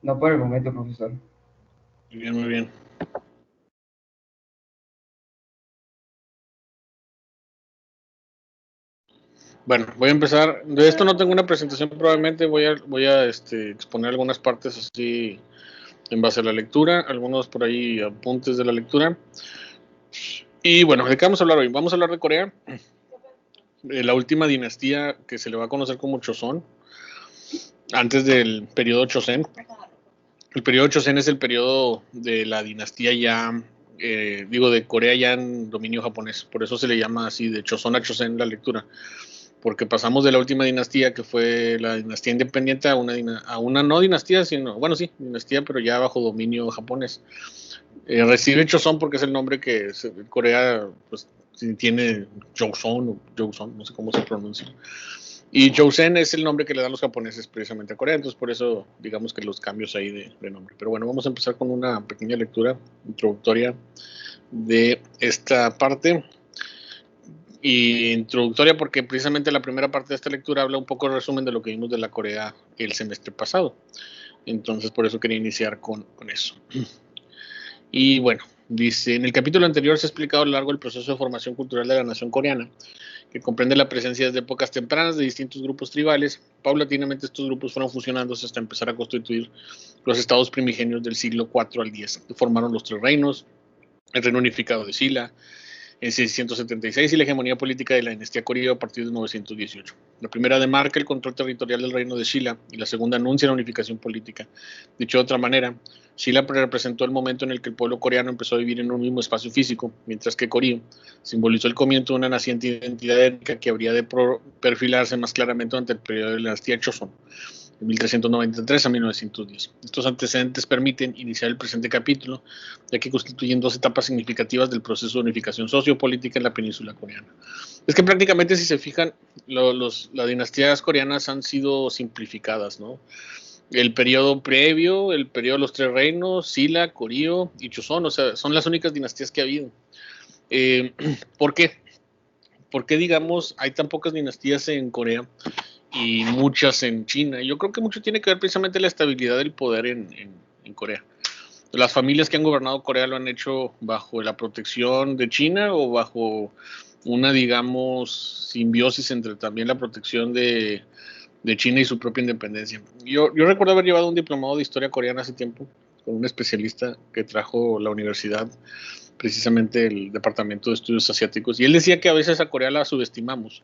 No por el momento, profesor. Muy bien, muy bien. Bueno, voy a empezar. De esto no tengo una presentación, probablemente voy a exponer algunas partes así en base a la lectura, algunos por ahí apuntes de la lectura. Y bueno, ¿de qué vamos a hablar hoy? Vamos a hablar de Corea, la última dinastía que se le va a conocer como Joseon, antes del periodo Joseon. El periodo Joseon es el periodo de la dinastía ya, de Corea ya en dominio japonés. Por eso se le llama así, de Joseon a Joseon la lectura. Porque pasamos de la última dinastía, que fue la dinastía independiente, a una no dinastía, sino, bueno, sí, dinastía, pero ya bajo dominio japonés. Recibe Joseon porque es el nombre que Corea pues, tiene Joseon o Joseon, no sé cómo se pronuncia. Y Joseon es el nombre que le dan los japoneses precisamente a Corea, entonces por eso digamos que los cambios ahí de nombre. Pero bueno, vamos a empezar con una pequeña lectura introductoria de esta parte. Y introductoria porque precisamente la primera parte de esta lectura habla un poco de resumen de lo que vimos de la Corea el semestre pasado. Entonces por eso quería iniciar con eso. Y bueno, dice, en el capítulo anterior se ha explicado a lo largo el proceso de formación cultural de la nación coreana, que comprende la presencia desde épocas tempranas de distintos grupos tribales. Paulatinamente estos grupos fueron fusionándose hasta empezar a constituir los estados primigenios del siglo IV al X, que formaron los tres reinos, el reino unificado de Silla, en 676 y la hegemonía política de la dinastía Goryeo a partir de 918. La primera demarca el control territorial del reino de Silla y la segunda anuncia la unificación política. Dicho de otra manera, Silla representó el momento en el que el pueblo coreano empezó a vivir en un mismo espacio físico, mientras que Goryeo simbolizó el comienzo de una naciente identidad étnica que habría de perfilarse más claramente durante el periodo de la dinastía Joseon, de 1393 a 1910. Estos antecedentes permiten iniciar el presente capítulo, ya que constituyen dos etapas significativas del proceso de unificación sociopolítica en la península coreana. Es que prácticamente, si se fijan, las dinastías coreanas han sido simplificadas, ¿no? El periodo previo, el periodo de los tres reinos, Silla, Goryeo y Joseon, o sea, son las únicas dinastías que ha habido. ¿Por qué? ¿Por qué, digamos, hay tan pocas dinastías en Corea y muchas en China? Yo creo que mucho tiene que ver precisamente la estabilidad del poder en Corea. Las familias que han gobernado Corea lo han hecho bajo la protección de China o bajo una, digamos, simbiosis entre también la protección de China y su propia independencia. Yo recuerdo haber llevado un diplomado de historia coreana hace tiempo con un especialista que trajo la universidad, precisamente el Departamento de Estudios Asiáticos, y él decía que a veces a Corea la subestimamos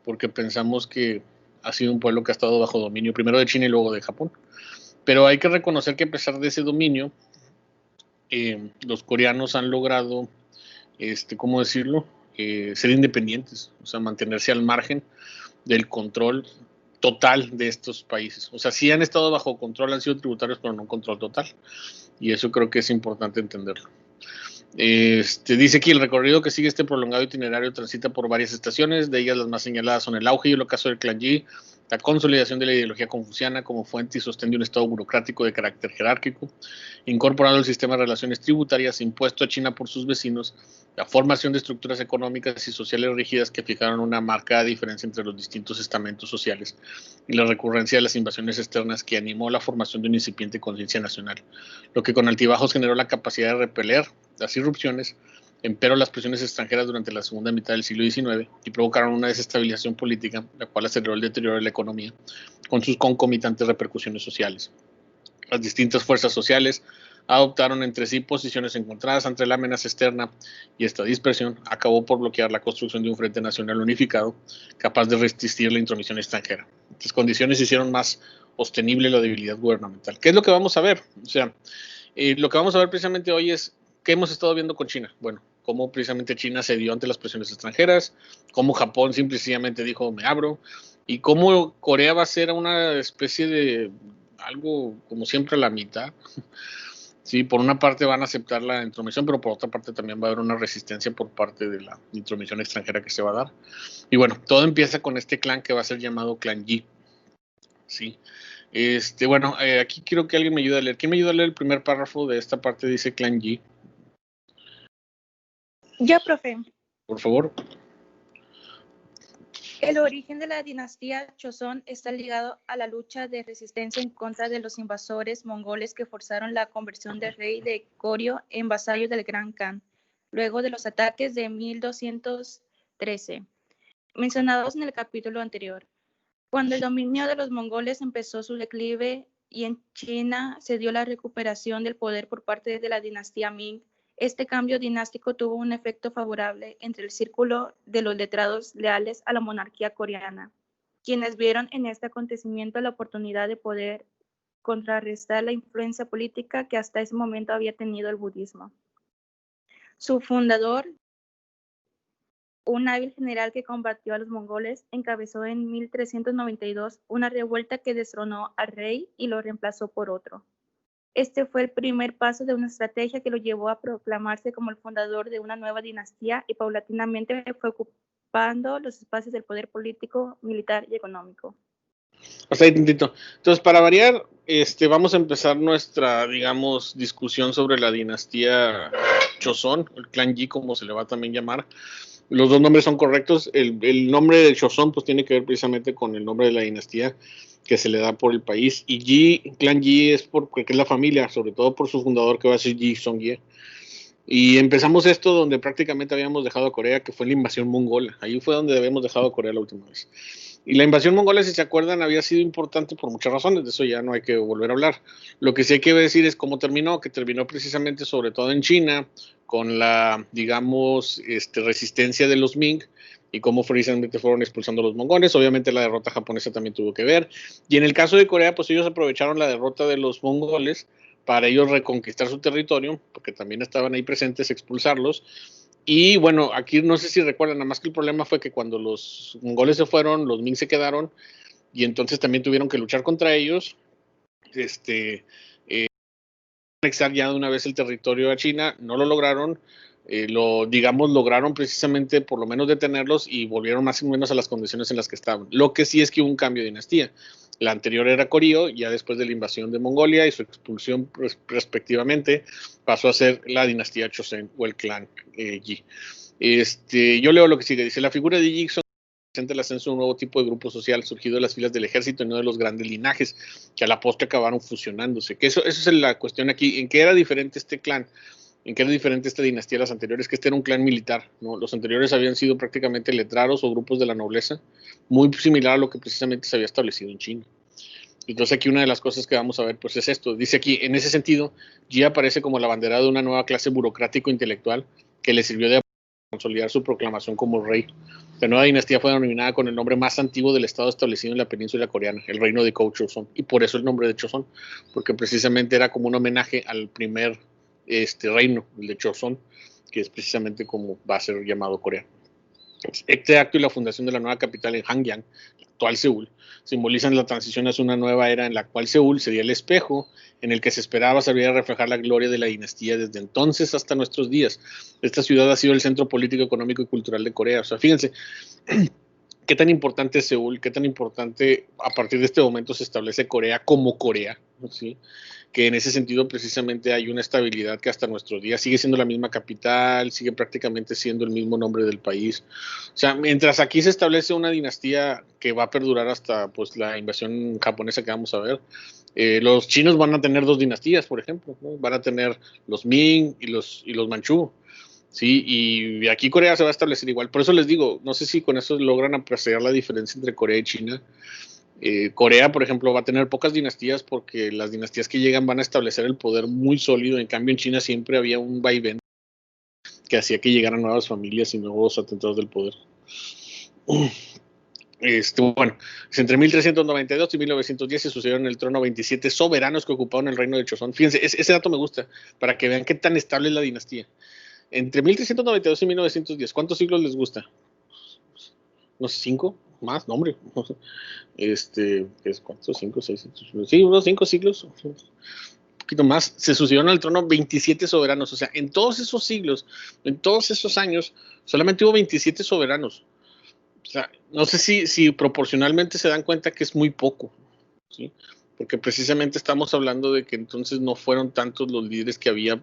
porque pensamos que ha sido un pueblo que ha estado bajo dominio primero de China y luego de Japón. Pero hay que reconocer que a pesar de ese dominio, los coreanos han logrado, ¿cómo decirlo? Ser independientes, o sea, mantenerse al margen del control total de estos países. O sea, sí han estado bajo control, han sido tributarios, pero no control total. Y eso creo que es importante entenderlo. Dice aquí, el recorrido que sigue este prolongado itinerario transita por varias estaciones, de ellas las más señaladas son el auge y el ocaso del clan Yi, la consolidación de la ideología confuciana como fuente y sostén de un estado burocrático de carácter jerárquico, incorporado el sistema de relaciones tributarias impuesto a China por sus vecinos, la formación de estructuras económicas y sociales rígidas que fijaron una marcada diferencia entre los distintos estamentos sociales y la recurrencia de las invasiones externas que animó la formación de una incipiente conciencia nacional, lo que con altibajos generó la capacidad de repeler las irrupciones, empero las presiones extranjeras durante la segunda mitad del siglo XIX y provocaron una desestabilización política, la cual aceleró el deterioro de la economía, con sus concomitantes repercusiones sociales. Las distintas fuerzas sociales adoptaron entre sí posiciones encontradas ante la amenaza externa y esta dispersión acabó por bloquear la construcción de un frente nacional unificado capaz de resistir la intromisión extranjera. Estas condiciones hicieron más sostenible la debilidad gubernamental. ¿Qué es lo que vamos a ver? O sea, lo que vamos a ver precisamente hoy es qué hemos estado viendo con China. Bueno, cómo precisamente China cedió ante las presiones extranjeras, cómo Japón simplemente dijo me abro, y cómo Corea va a ser una especie de algo como siempre a la mitad. Sí, por una parte van a aceptar la intromisión, pero por otra parte también va a haber una resistencia por parte de la intromisión extranjera que se va a dar. Y bueno, todo empieza con este clan que va a ser llamado Clan Yi. Sí. Bueno, aquí quiero que alguien me ayude a leer. ¿Quién me ayuda a leer el primer párrafo de esta parte? Dice Clan Yi. Ya, profe. Por favor. El origen de la dinastía Joseon está ligado a la lucha de resistencia en contra de los invasores mongoles que forzaron la conversión del rey de Goryeo en vasallo del Gran Khan, luego de los ataques de 1213, mencionados en el capítulo anterior. Cuando el dominio de los mongoles empezó su declive y en China se dio la recuperación del poder por parte de la dinastía Ming, este cambio dinástico tuvo un efecto favorable entre el círculo de los letrados leales a la monarquía coreana, quienes vieron en este acontecimiento la oportunidad de poder contrarrestar la influencia política que hasta ese momento había tenido el budismo. Su fundador, un hábil general que combatió a los mongoles, encabezó en 1392 una revuelta que destronó al rey y lo reemplazó por otro. Este fue el primer paso de una estrategia que lo llevó a proclamarse como el fundador de una nueva dinastía y paulatinamente fue ocupando los espacios del poder político, militar y económico. Hasta ahí tantito. Entonces, para variar, vamos a empezar nuestra, digamos, discusión sobre la dinastía Joseon, el clan Yi, como se le va a también llamar. Los dos nombres son correctos. El nombre de Joseon pues tiene que ver precisamente con el nombre de la dinastía que se le da por el país. Y Yi, clan Yi es porque es la familia, sobre todo por su fundador que va a ser Yi Song-ye. Y empezamos esto donde prácticamente habíamos dejado a Corea, que fue la invasión mongola. Ahí fue donde habíamos dejado a Corea la última vez. Y la invasión mongola, si se acuerdan, había sido importante por muchas razones, de eso ya no hay que volver a hablar. Lo que sí hay que decir es cómo terminó, que terminó precisamente sobre todo en China, con la, digamos, resistencia de los Ming, y cómo precisamente fueron expulsando a los mongoles. Obviamente la derrota japonesa también tuvo que ver. Y en el caso de Corea, pues ellos aprovecharon la derrota de los mongoles para ellos reconquistar su territorio, porque también estaban ahí presentes, expulsarlos. Y bueno, aquí no sé si recuerdan, nada más que el problema fue que cuando los mongoles se fueron, los Ming se quedaron, y entonces también tuvieron que luchar contra ellos, anexar ya de una vez el territorio a China, no lo lograron, lograron precisamente por lo menos detenerlos y volvieron más o menos a las condiciones en las que estaban. Lo que sí es que hubo un cambio de dinastía. La anterior era Goryeo, ya después de la invasión de Mongolia y su expulsión respectivamente, pasó a ser la dinastía Joseon o el clan Yi. Yo leo lo que sigue, dice, la figura de Yi presenta el ascenso de un nuevo tipo de grupo social surgido de las filas del ejército y no de los grandes linajes que a la postre acabaron fusionándose. Que eso es la cuestión aquí. ¿En qué era diferente este clan? ¿En qué era diferente esta dinastía de las anteriores? Que este era un clan militar, ¿no? Los anteriores habían sido prácticamente letrados o grupos de la nobleza, muy similar a lo que precisamente se había establecido en China. Entonces aquí una de las cosas que vamos a ver pues es esto. Dice aquí, en ese sentido, Yi aparece como la bandera de una nueva clase burocrático-intelectual que le sirvió de consolidar su proclamación como rey. La nueva dinastía fue denominada con el nombre más antiguo del estado establecido en la península coreana, el reino de Joseon, y por eso el nombre de Joseon, porque precisamente era como un homenaje al primer reino, el de Joseon, que es precisamente como va a ser llamado Corea. Este acto y la fundación de la nueva capital en Hanyang, actual Seúl, simbolizan la transición hacia una nueva era en la cual Seúl sería el espejo en el que se esperaba servir a reflejar la gloria de la dinastía desde entonces hasta nuestros días. Esta ciudad ha sido el centro político, económico y cultural de Corea. O sea, fíjense, qué tan importante es Seúl, qué tan importante a partir de este momento se establece Corea como Corea, ¿sí? Que en ese sentido precisamente hay una estabilidad que hasta nuestros días sigue siendo la misma capital, sigue prácticamente siendo el mismo nombre del país. O sea, mientras aquí se establece una dinastía que va a perdurar hasta pues la invasión japonesa que vamos a ver, los chinos van a tener dos dinastías, por ejemplo, ¿no? Van a tener los Ming y los Manchú. Sí, y aquí Corea se va a establecer igual. Por eso les digo, no sé si con eso logran apreciar la diferencia entre Corea y China. Corea, por ejemplo, va a tener pocas dinastías porque las dinastías que llegan van a establecer el poder muy sólido. En cambio, en China siempre había un vaivén que hacía que llegaran nuevas familias y nuevos atentados del poder. Bueno, entre 1392 y 1910 se sucedieron en el trono 27 soberanos que ocuparon el reino de Joseon. Fíjense, ese dato me gusta, para que vean qué tan estable es la dinastía. Entre 1392 y 1910, ¿cuántos siglos les gusta? No sé, 5 más, no, hombre. ¿Cuántos? 5, 6, 7, sí, unos 5 siglos, un poquito más. Se sucedieron al trono 27 soberanos. O sea, en todos esos siglos, en todos esos años, solamente hubo 27 soberanos. O sea, no sé si proporcionalmente se dan cuenta que es muy poco, ¿sí? Porque precisamente estamos hablando de que entonces no fueron tantos los líderes que había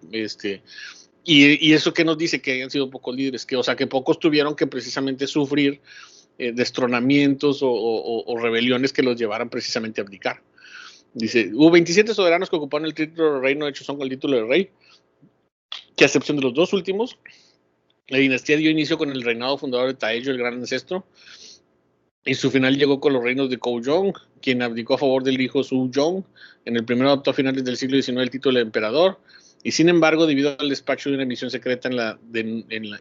Y eso que nos dice que hayan sido pocos líderes, que, o sea, que pocos tuvieron que precisamente sufrir destronamientos o rebeliones que los llevaran precisamente a abdicar. Dice, hubo 27 soberanos que ocuparon el título de reino de Chosón con el título de rey, que a excepción de los dos últimos, la dinastía dio inicio con el reinado fundador de Taejo, el gran ancestro, y su final llegó con los reinos de Koujong, quien abdicó a favor del hijo Suzhong. En el primero adoptó a finales del siglo XIX el título de emperador, y sin embargo, debido al despacho de una misión secreta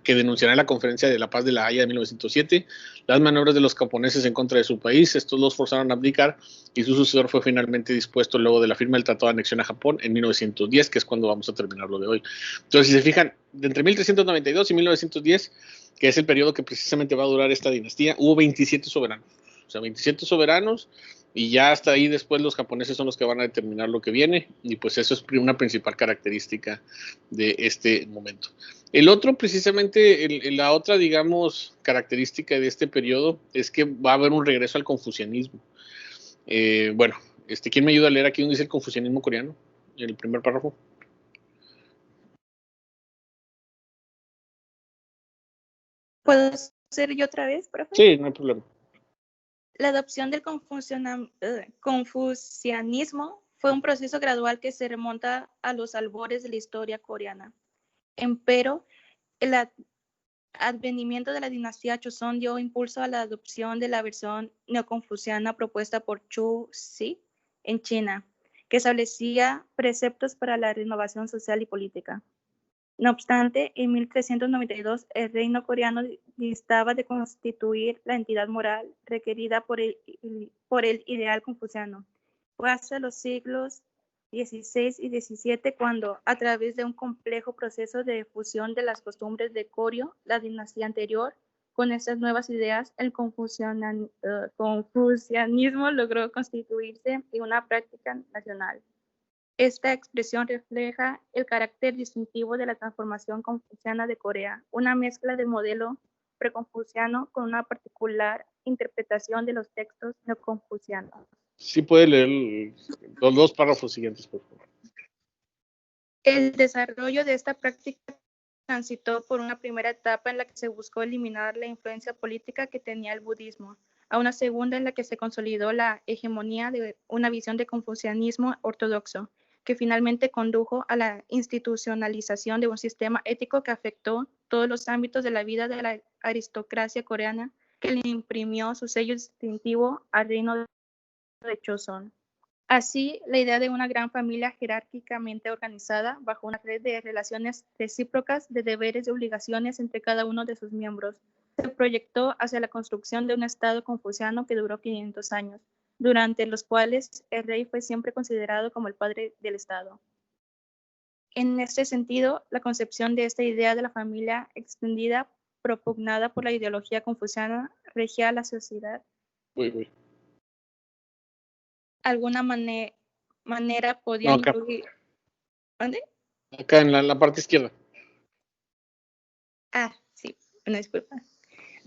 que denunciará en la Conferencia de la Paz de La Haya de 1907 las maniobras de los japoneses en contra de su país, estos los forzaron a abdicar y su sucesor fue finalmente dispuesto luego de la firma del Tratado de Anexión a Japón en 1910, que es cuando vamos a terminar lo de hoy. Entonces, si se fijan, de entre 1392 y 1910, que es el periodo que precisamente va a durar esta dinastía, hubo 27 soberanos. O sea, 27 soberanos, y ya hasta ahí después los japoneses son los que van a determinar lo que viene, y pues eso es una principal característica de este momento. El otro, precisamente, la otra, digamos, característica de este periodo es que va a haber un regreso al confucianismo. Bueno, ¿quién me ayuda a leer aquí donde dice el confucianismo coreano? En el primer párrafo. ¿Puedo ser yo otra vez, profe? Sí, no hay problema. La adopción del confucianismo fue un proceso gradual que se remonta a los albores de la historia coreana. Empero, el advenimiento de la dinastía Joseon dio impulso a la adopción de la versión neoconfuciana propuesta por Chu Xi en China, que establecía preceptos para la renovación social y política. No obstante, en 1392 el reino coreano distaba de constituir la entidad moral requerida por el ideal confuciano. Fue hasta los siglos XVI y XVII cuando, a través de un complejo proceso de fusión de las costumbres de Goryeo, la dinastía anterior, con estas nuevas ideas, el confucianismo logró constituirse en una práctica nacional. Esta expresión refleja el carácter distintivo de la transformación confuciana de Corea, una mezcla del modelo preconfuciano con una particular interpretación de los textos neoconfucianos. Sí puede leer los dos párrafos siguientes, por favor. El desarrollo de esta práctica transitó por una primera etapa en la que se buscó eliminar la influencia política que tenía el budismo, a una segunda en la que se consolidó la hegemonía de una visión de confucianismo ortodoxo, que finalmente condujo a la institucionalización de un sistema ético que afectó todos los ámbitos de la vida de la aristocracia coreana, que le imprimió su sello distintivo al reino de Joseon. Así, la idea de una gran familia jerárquicamente organizada bajo una red de relaciones recíprocas de deberes y obligaciones entre cada uno de sus miembros se proyectó hacia la construcción de un Estado confuciano que duró 500 años, durante los cuales el rey fue siempre considerado como el padre del Estado. En este sentido, la concepción de esta idea de la familia extendida, propugnada por la ideología confuciana, regía la sociedad. Alguna manera podía incluir. ¿Dónde? Acá en la parte izquierda. Sí, una disculpa.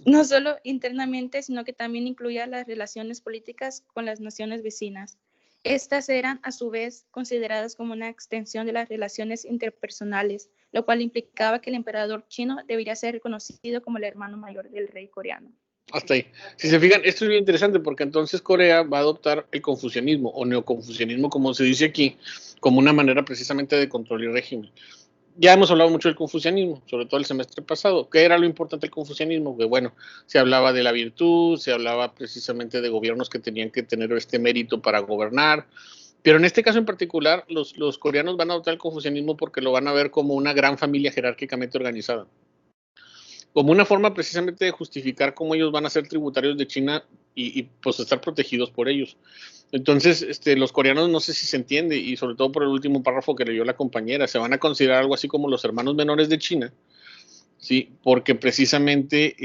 No solo internamente, sino que también incluía las relaciones políticas con las naciones vecinas. Estas eran, a su vez, consideradas como una extensión de las relaciones interpersonales, lo cual implicaba que el emperador chino debería ser reconocido como el hermano mayor del rey coreano. Hasta ahí. Si se fijan, esto es bien interesante porque entonces Corea va a adoptar el confucianismo o neoconfucianismo, como se dice aquí, como una manera precisamente de control y régimen. Ya hemos hablado mucho del confucianismo, sobre todo el semestre pasado. ¿Qué era lo importante del confucianismo? Que bueno, se hablaba de la virtud, se hablaba precisamente de gobiernos que tenían que tener este mérito para gobernar, pero en este caso en particular, los coreanos van a adoptar el confucianismo porque lo van a ver como una gran familia jerárquicamente organizada, como una forma precisamente de justificar cómo ellos van a ser tributarios de China y pues estar protegidos por ellos. Entonces, los coreanos, no sé si se entiende, y sobre todo por el último párrafo que leyó la compañera, se van a considerar algo así como los hermanos menores de China, ¿sí? Porque precisamente,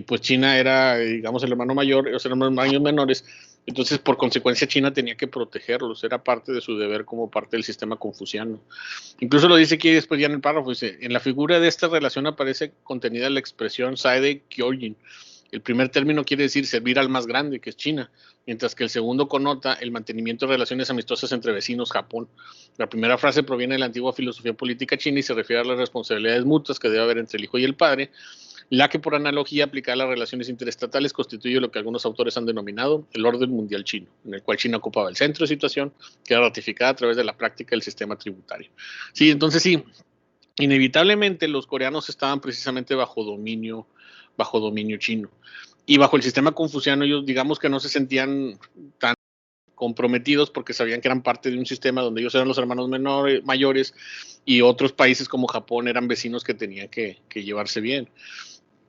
pues China era, digamos, el hermano mayor, los hermanos menores, entonces por consecuencia China tenía que protegerlos, era parte de su deber como parte del sistema confuciano. Incluso lo dice aquí después ya en el párrafo, dice, en la figura de esta relación aparece contenida la expresión Saide Kyoljin, El primer término quiere decir servir al más grande, que es China, mientras que el segundo connota el mantenimiento de relaciones amistosas entre vecinos, Japón. La primera frase proviene de la antigua filosofía política china y se refiere a las responsabilidades mutuas que debe haber entre el hijo y el padre, la que por analogía aplicada a las relaciones interestatales constituye lo que algunos autores han denominado el orden mundial chino, en el cual China ocupaba el centro de situación, que era ratificada a través de la práctica del sistema tributario. Sí, entonces sí, inevitablemente los coreanos estaban precisamente bajo dominio chino. Y bajo el sistema confuciano ellos digamos que no se sentían tan comprometidos porque sabían que eran parte de un sistema donde ellos eran los hermanos mayores y otros países como Japón eran vecinos que tenían que llevarse bien.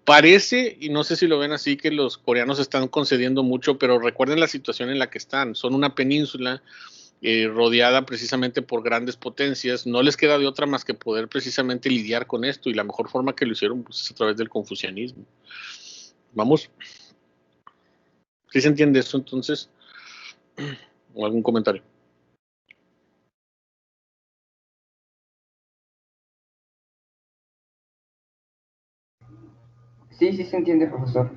Parece, y no sé si lo ven así, que los coreanos están concediendo mucho, pero recuerden la situación en la que están. Son una península rodeada precisamente por grandes potencias. No les queda de otra más que poder precisamente lidiar con esto, y la mejor forma que lo hicieron pues, es a través del confucianismo. Vamos. ¿Sí se entiende eso entonces? ¿O algún comentario? Sí, sí se entiende, profesor.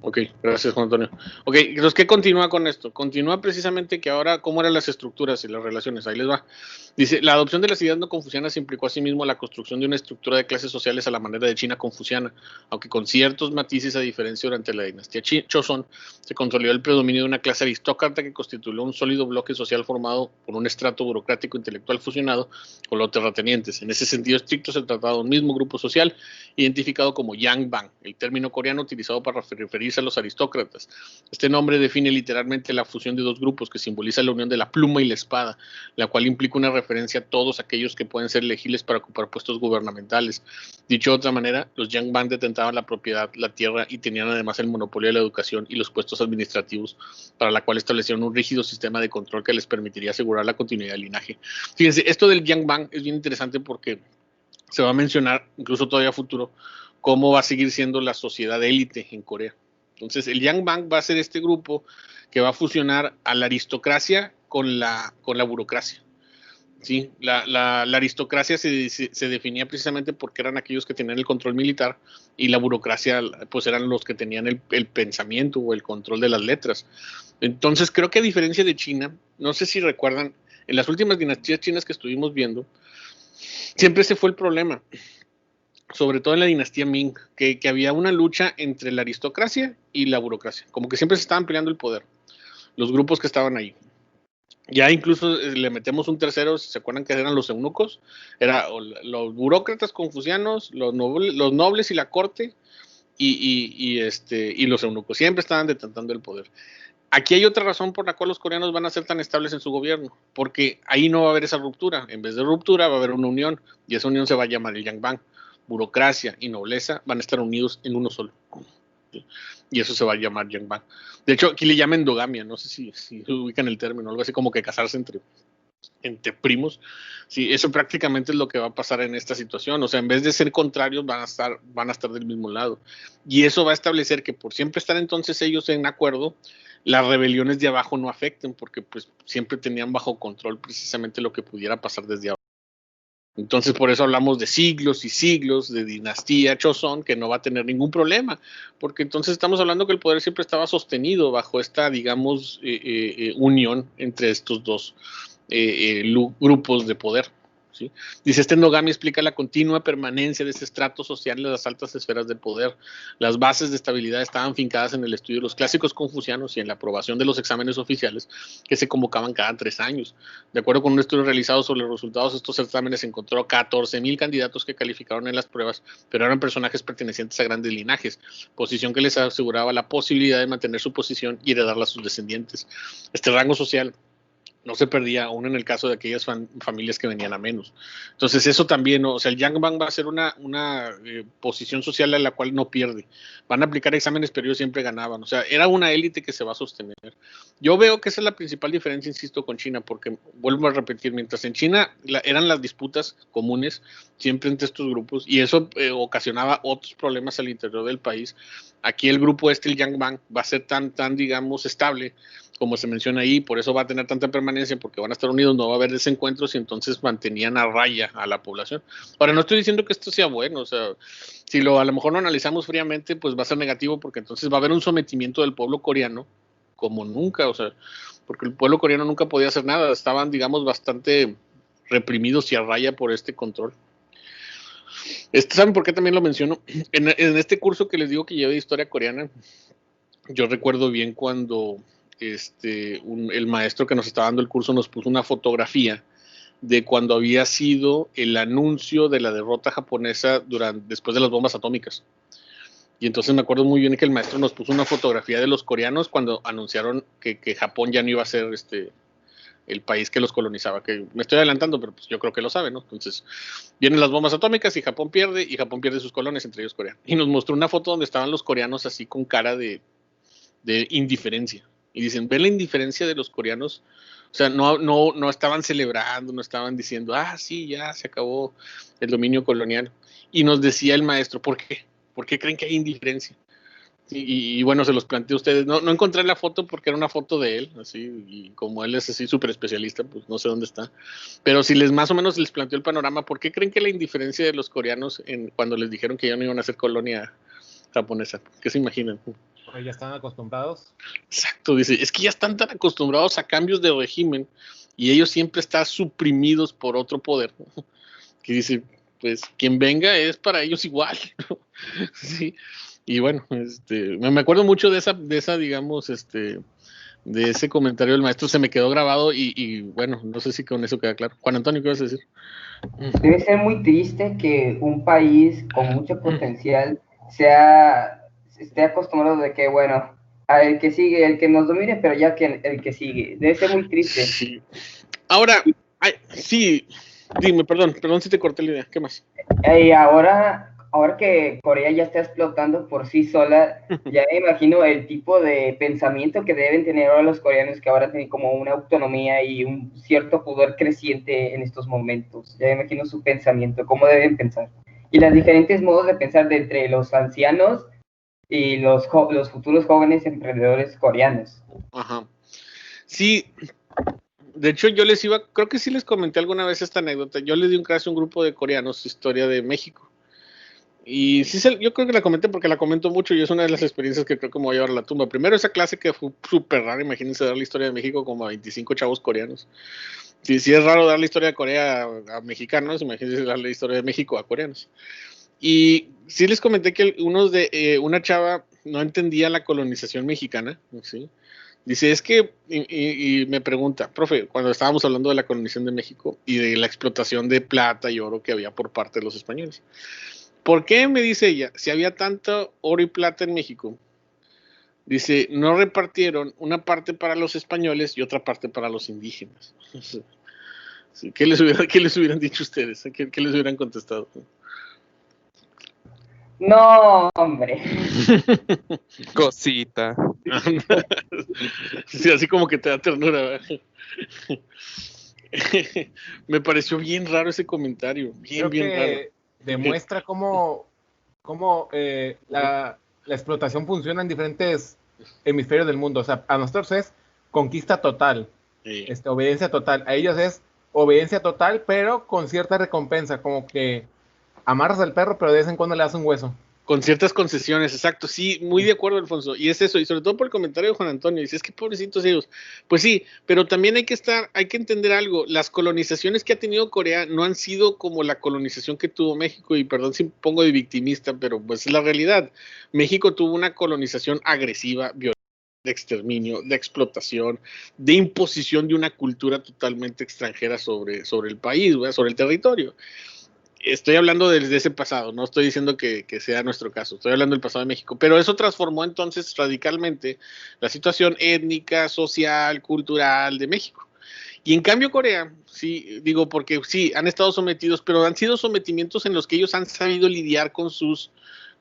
Ok, gracias Juan Antonio. Ok, entonces, ¿qué continúa con esto? Continúa precisamente que ahora, ¿cómo eran las estructuras y las relaciones? Ahí les va. Dice, la adopción de las ideas no confucianas implicó asimismo la construcción de una estructura de clases sociales a la manera de China confuciana, aunque con ciertos matices a diferencia durante la dinastía Joseon, se consolidó el predominio de una clase aristócrata que constituyó un sólido bloque social formado por un estrato burocrático intelectual fusionado con los terratenientes. En ese sentido estricto se trataba de un mismo grupo social identificado como Yangbang, el término coreano utilizado para referirse a los aristócratas. Este nombre define literalmente la fusión de dos grupos que simboliza la unión de la pluma y la espada, la cual implica una referencia a todos aquellos que pueden ser elegibles para ocupar puestos gubernamentales. Dicho de otra manera, los Yangbang detentaban la propiedad, la tierra y tenían además el monopolio de la educación y los puestos administrativos, para la cual establecieron un rígido sistema de control que les permitiría asegurar la continuidad del linaje. Fíjense, esto del Yangbang es bien interesante porque se va a mencionar, incluso todavía a futuro, cómo va a seguir siendo la sociedad élite en Corea. Entonces, el Yangbang va a ser este grupo que va a fusionar a la aristocracia con la burocracia. ¿Sí? La aristocracia se definía precisamente porque eran aquellos que tenían el control militar y la burocracia pues eran los que tenían el pensamiento o el control de las letras. Entonces, creo que a diferencia de China, no sé si recuerdan, en las últimas dinastías chinas que estuvimos viendo, siempre ese fue el problema, sobre todo en la dinastía Ming, que había una lucha entre la aristocracia y la burocracia, como que siempre se estaban peleando el poder, los grupos que estaban ahí. Ya incluso le metemos un tercero, si se acuerdan que eran los eunucos, eran los burócratas confucianos, los nobles y la corte, y los eunucos, siempre estaban detentando el poder. Aquí hay otra razón por la cual los coreanos van a ser tan estables en su gobierno, porque ahí no va a haber esa ruptura. En vez de ruptura va a haber una unión, y esa unión se va a llamar el Yangbang. Burocracia y nobleza van a estar unidos en uno solo. ¿Sí? Y eso se va a llamar Yangbang. De hecho, aquí le llaman endogamia, no sé si ubican el término, algo así como que casarse entre primos. Sí, eso prácticamente es lo que va a pasar en esta situación. O sea, en vez de ser contrarios, van a estar del mismo lado. Y eso va a establecer que por siempre estar entonces ellos en acuerdo, las rebeliones de abajo no afecten, porque pues siempre tenían bajo control precisamente lo que pudiera pasar desde abajo. Entonces, por eso hablamos de siglos y siglos de dinastía Joseon, que no va a tener ningún problema, porque entonces estamos hablando que el poder siempre estaba sostenido bajo esta, digamos, unión entre estos dos grupos de poder. ¿Sí? Dice, esta endogamia explica la continua permanencia de ese estrato social en las altas esferas del poder. Las bases de estabilidad estaban fincadas en el estudio de los clásicos confucianos y en la aprobación de los exámenes oficiales que se convocaban cada 3 años. De acuerdo con un estudio realizado sobre los resultados de estos exámenes, se encontró 14,000 candidatos que calificaron en las pruebas, pero eran personajes pertenecientes a grandes linajes, posición que les aseguraba la posibilidad de mantener su posición y heredarla a sus descendientes. Este rango social no se perdía aún en el caso de aquellas familias que venían a menos. Entonces eso también, ¿no? O sea, el Yangbang va a ser una posición social a la cual no pierde. Van a aplicar exámenes, pero ellos siempre ganaban. O sea, era una élite que se va a sostener. Yo veo que esa es la principal diferencia, insisto, con China, porque vuelvo a repetir, mientras en China eran las disputas comunes siempre entre estos grupos, y eso ocasionaba otros problemas al interior del país, aquí el grupo el Yangbang, va a ser tan, digamos, estable, como se menciona ahí, por eso va a tener tanta permanencia, permanencia porque van a estar unidos, no va a haber desencuentros y entonces mantenían a raya a la población. Ahora, no estoy diciendo que esto sea bueno, o sea, si a lo mejor lo analizamos fríamente, pues va a ser negativo porque entonces va a haber un sometimiento del pueblo coreano como nunca, o sea, porque el pueblo coreano nunca podía hacer nada, estaban, digamos, bastante reprimidos y a raya por este control. ¿Saben por qué también lo menciono? En este curso que les digo que llevé de historia coreana, yo recuerdo bien cuando el maestro que nos estaba dando el curso nos puso una fotografía de cuando había sido el anuncio de la derrota japonesa después de las bombas atómicas. Y entonces me acuerdo muy bien que el maestro nos puso una fotografía de los coreanos cuando anunciaron que Japón ya no iba a ser el país que los colonizaba, que me estoy adelantando, pero pues yo creo que lo saben, ¿no? Entonces, vienen las bombas atómicas y Japón pierde sus colonias, entre ellos Corea. Y nos mostró una foto donde estaban los coreanos así con cara de indiferencia. Y dicen, ¿ven la indiferencia de los coreanos? O sea, no estaban celebrando, no estaban diciendo, sí, ya se acabó el dominio colonial. Y nos decía el maestro, ¿por qué? ¿Por qué creen que hay indiferencia? Y bueno, se los planteé a ustedes. No encontré la foto porque era una foto de él, así, y como él es así súper especialista, pues no sé dónde está. Pero si más o menos les planteó el panorama, ¿por qué creen que la indiferencia de los coreanos cuando les dijeron que ya no iban a ser colonia japonesa? ¿Qué se imaginan? Pues ya están acostumbrados. Exacto, dice, es que ya están tan acostumbrados a cambios de régimen y ellos siempre están suprimidos por otro poder, que dice, pues quien venga es para ellos igual, ¿no? Sí. Y bueno, me acuerdo mucho de esa, digamos, de ese comentario del maestro, se me quedó grabado y bueno, no sé si con eso queda claro. Juan Antonio, ¿qué vas a decir? Debe ser muy triste que un país con mucho potencial esté acostumbrado de que, bueno, el que sigue, el que nos domine, pero ya que el que sigue. Debe ser muy triste. Sí. Ahora, sí, dime, perdón si te corté la idea, ¿qué más? Y ahora que Corea ya está explotando por sí sola, ya me imagino el tipo de pensamiento que deben tener ahora los coreanos, que ahora tienen como una autonomía y un cierto poder creciente en estos momentos. Ya me imagino su pensamiento, cómo deben pensar. Y los diferentes modos de pensar de entre los ancianos y los futuros jóvenes emprendedores coreanos. Ajá. Sí, de hecho creo que sí les comenté alguna vez esta anécdota. Yo les di un clase a un grupo de coreanos, historia de México. Y sí, yo creo que la comenté porque la comento mucho y es una de las experiencias que creo que me voy a llevar a la tumba. Primero, esa clase que fue súper rara, imagínense dar la historia de México como a 25 chavos coreanos. Si es raro dar la historia de Corea a mexicanos, imagínense dar la historia de México a coreanos. Y sí les comenté que una chava no entendía la colonización mexicana, ¿sí? Dice, es que, y me pregunta, profe, cuando estábamos hablando de la colonización de México y de la explotación de plata y oro que había por parte de los españoles, ¿por qué, me dice ella, si había tanto oro y plata en México? Dice, no repartieron una parte para los españoles y otra parte para los indígenas. Sí, ¿qué les hubieran dicho ustedes? ¿Qué les hubieran contestado? No, hombre. Cosita. Sí, así como que te da ternura, ¿verdad? Me pareció bien raro ese comentario, bien raro. Demuestra cómo la explotación funciona en diferentes hemisferios del mundo. O sea, a nosotros es conquista total, Sí. obediencia total. A ellos es obediencia total, pero con cierta recompensa, como que amarras al perro, pero de vez en cuando le das un hueso. Con ciertas concesiones, exacto, sí, muy de acuerdo, Alfonso, y es eso, y sobre todo por el comentario de Juan Antonio, dice, es que pobrecitos ellos, pues sí, pero también hay que entender algo, las colonizaciones que ha tenido Corea no han sido como la colonización que tuvo México, y perdón si pongo de victimista, pero pues es la realidad, México tuvo una colonización agresiva, violenta, de exterminio, de explotación, de imposición de una cultura totalmente extranjera sobre el país, ¿verdad? Sobre el territorio. Estoy hablando desde ese pasado, no estoy diciendo que sea nuestro caso, estoy hablando del pasado de México, pero eso transformó entonces radicalmente la situación étnica, social, cultural de México. Y en cambio Corea, sí, digo, porque sí, han estado sometidos, pero han sido sometimientos en los que ellos han sabido lidiar con sus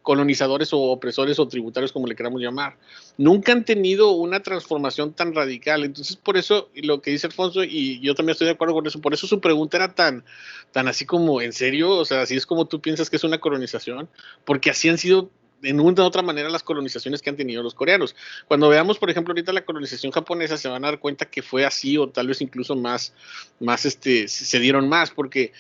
colonizadores o opresores o tributarios, como le queramos llamar. Nunca han tenido una transformación tan radical. Entonces, por eso, lo que dice Alfonso, y yo también estoy de acuerdo con eso, por eso su pregunta era tan así como, ¿en serio? O sea, así es como tú piensas que es una colonización, porque así han sido en una u otra manera las colonizaciones que han tenido los coreanos. Cuando veamos, por ejemplo, ahorita la colonización japonesa, se van a dar cuenta que fue así o tal vez incluso más se dieron más, porque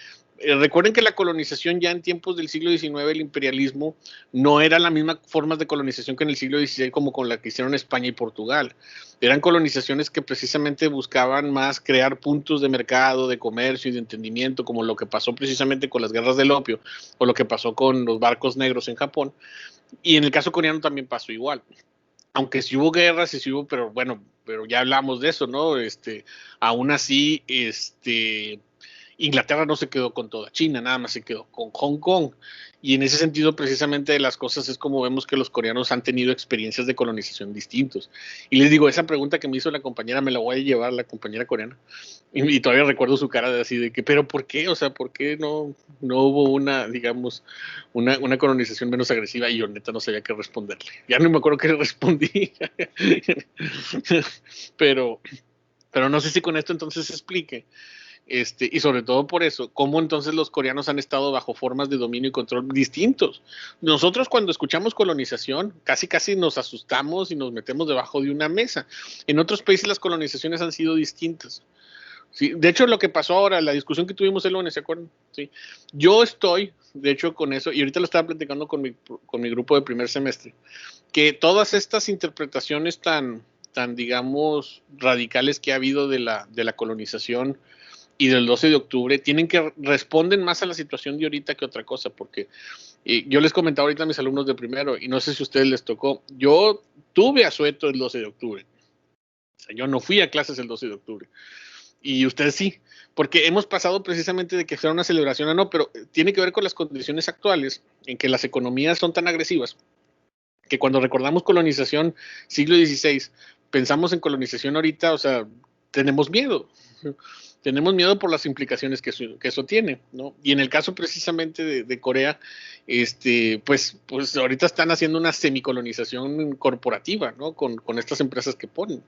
recuerden que la colonización ya en tiempos del siglo XIX, el imperialismo, no era la misma forma de colonización que en el siglo XVI como con la que hicieron España y Portugal. Eran colonizaciones que precisamente buscaban más crear puntos de mercado, de comercio y de entendimiento, como lo que pasó precisamente con las guerras del opio o lo que pasó con los barcos negros en Japón. Y en el caso coreano también pasó igual. Aunque sí hubo guerras y sí hubo, pero bueno, pero ya hablamos de eso, ¿no? Aún así, Inglaterra no se quedó con toda China, nada más se quedó con Hong Kong. Y en ese sentido, precisamente, de las cosas es como vemos que los coreanos han tenido experiencias de colonización distintos. Y les digo, esa pregunta que me hizo la compañera, me la voy a llevar la compañera coreana. Y todavía recuerdo su cara de así, de que, ¿pero por qué? O sea, ¿por qué no hubo una, digamos, una colonización menos agresiva? Y yo neta no sabía qué responderle. Ya no me acuerdo qué le respondí. pero no sé si con esto entonces se explique. Y sobre todo por eso, cómo entonces los coreanos han estado bajo formas de dominio y control distintos. Nosotros cuando escuchamos colonización, casi nos asustamos y nos metemos debajo de una mesa. En otros países las colonizaciones han sido distintas. ¿Sí? De hecho, lo que pasó ahora, la discusión que tuvimos el lunes, ¿se acuerdan? ¿Sí? Yo estoy, de hecho, con eso, y ahorita lo estaba platicando con mi grupo de primer semestre, que todas estas interpretaciones tan digamos, radicales que ha habido de la colonización y del 12 de octubre, responden más a la situación de ahorita que otra cosa, porque yo les comentaba ahorita a mis alumnos de primero, y no sé si a ustedes les tocó, yo tuve asueto el 12 de octubre, o sea, yo no fui a clases el 12 de octubre, y ustedes sí, porque hemos pasado precisamente de que sea una celebración o no, pero tiene que ver con las condiciones actuales, en que las economías son tan agresivas, que cuando recordamos colonización siglo XVI, pensamos en colonización ahorita, o sea, tenemos miedo. Tenemos miedo por las implicaciones que eso tiene, ¿no? Y en el caso precisamente de Corea, pues ahorita están haciendo una semicolonización corporativa, ¿no? Con estas empresas que ponen.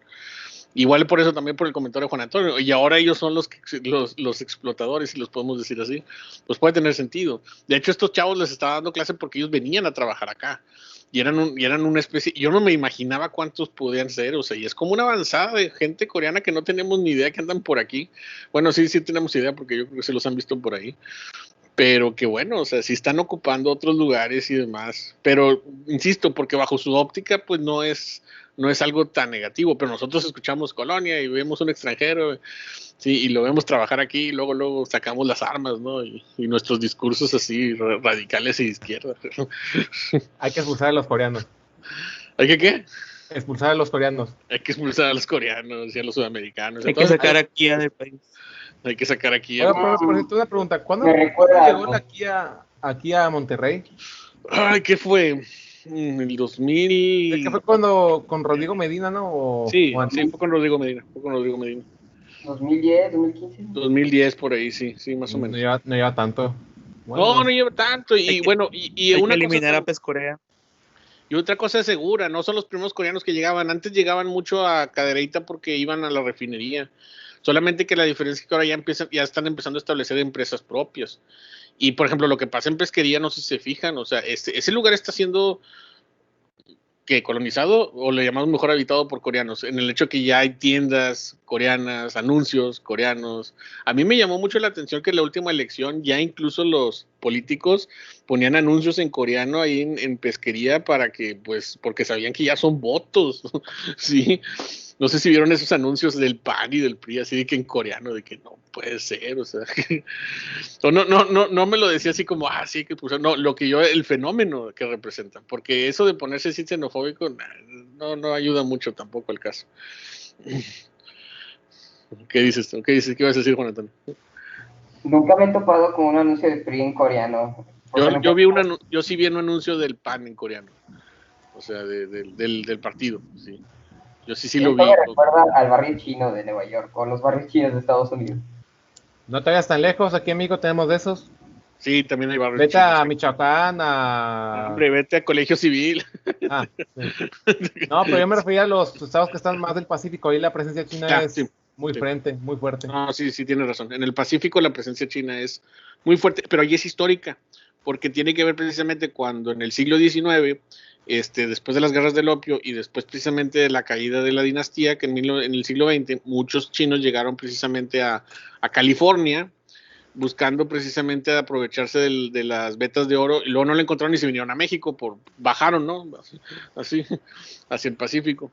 Igual por eso también por el comentario de Juan Antonio, y ahora ellos son los explotadores, si los podemos decir así, pues puede tener sentido. De hecho, estos chavos les estaba dando clase porque ellos venían a trabajar acá, y eran una especie, yo no me imaginaba cuántos podían ser, o sea, y es como una avanzada de gente coreana que no tenemos ni idea que andan por aquí. Bueno, sí tenemos idea porque yo creo que se los han visto por ahí, pero que bueno, o sea, sí están ocupando otros lugares y demás, pero insisto, porque bajo su óptica, pues no es algo tan negativo, pero nosotros escuchamos colonia y vemos un extranjero, sí, y lo vemos trabajar aquí, y luego sacamos las armas, ¿no? Y nuestros discursos así radicales y de izquierda. Hay que expulsar a los coreanos. ¿Hay que qué? Expulsar a los coreanos. Hay que expulsar a los coreanos y a los sudamericanos. Hay que sacar a Kia del país. Hay que sacar aquí a... Oiga, por cierto, una pregunta. ¿Cuándo llegó la Kia aquí a Monterrey? Ay, ¿qué fue? En el 2000... ¿Qué fue cuando con Rodrigo Medina, no? Sí, fue con Rodrigo Medina. 2010, 2015. 2010 por ahí, sí, más o menos. No lleva tanto. Bueno, no lleva tanto. Y bueno, y hay una que eliminar cosa, a Pescorea. Y otra cosa es segura, no son los primeros coreanos que llegaban. Antes llegaban mucho a Cadereyta porque iban a la refinería. Solamente que la diferencia es que ahora ya están empezando a establecer empresas propias. Y por ejemplo, lo que pasa en pesquería, no sé si se fijan, o sea, ese lugar está siendo colonizado, o le llamamos mejor habitado por coreanos, en el hecho que ya hay tiendas coreanas, anuncios coreanos. A mí me llamó mucho la atención que en la última elección ya incluso los políticos ponían anuncios en coreano ahí en pesquería porque sabían que ya son votos, ¿sí? No sé si vieron esos anuncios del PAN y del PRI, así de que en coreano, de que no puede ser, o sea, no me lo decía así como, sí, que pues, no, el fenómeno que representan, porque eso de ponerse así xenofóbico, no ayuda mucho tampoco al caso. ¿Qué dices tú? ¿Qué ibas a decir, Juan Antonio? Nunca me he topado con un anuncio de PRI en coreano. Yo sí vi un anuncio del PAN en coreano, o sea, del partido, sí. Yo sí lo vi. Me recuerda al barrio chino de Nueva York, o los barrios chinos de Estados Unidos. No te vayas tan lejos, aquí amigo tenemos de esos. Sí, también hay barrios chinos. Vete a sí. Michoacán, Hombre, vete a Colegio Civil. Sí. No, pero yo me refería a los estados que están más del Pacífico, ahí la presencia china es muy fuerte. No, sí, tienes razón. En el Pacífico la presencia china es muy fuerte, pero ahí es histórica, porque tiene que ver precisamente cuando en el siglo XIX, después de las guerras del opio y después precisamente de la caída de la dinastía, que en el siglo XX muchos chinos llegaron precisamente a California, buscando precisamente aprovecharse de las vetas de oro, y luego no lo encontraron y se vinieron a México, bajaron, ¿no? Así, hacia el Pacífico.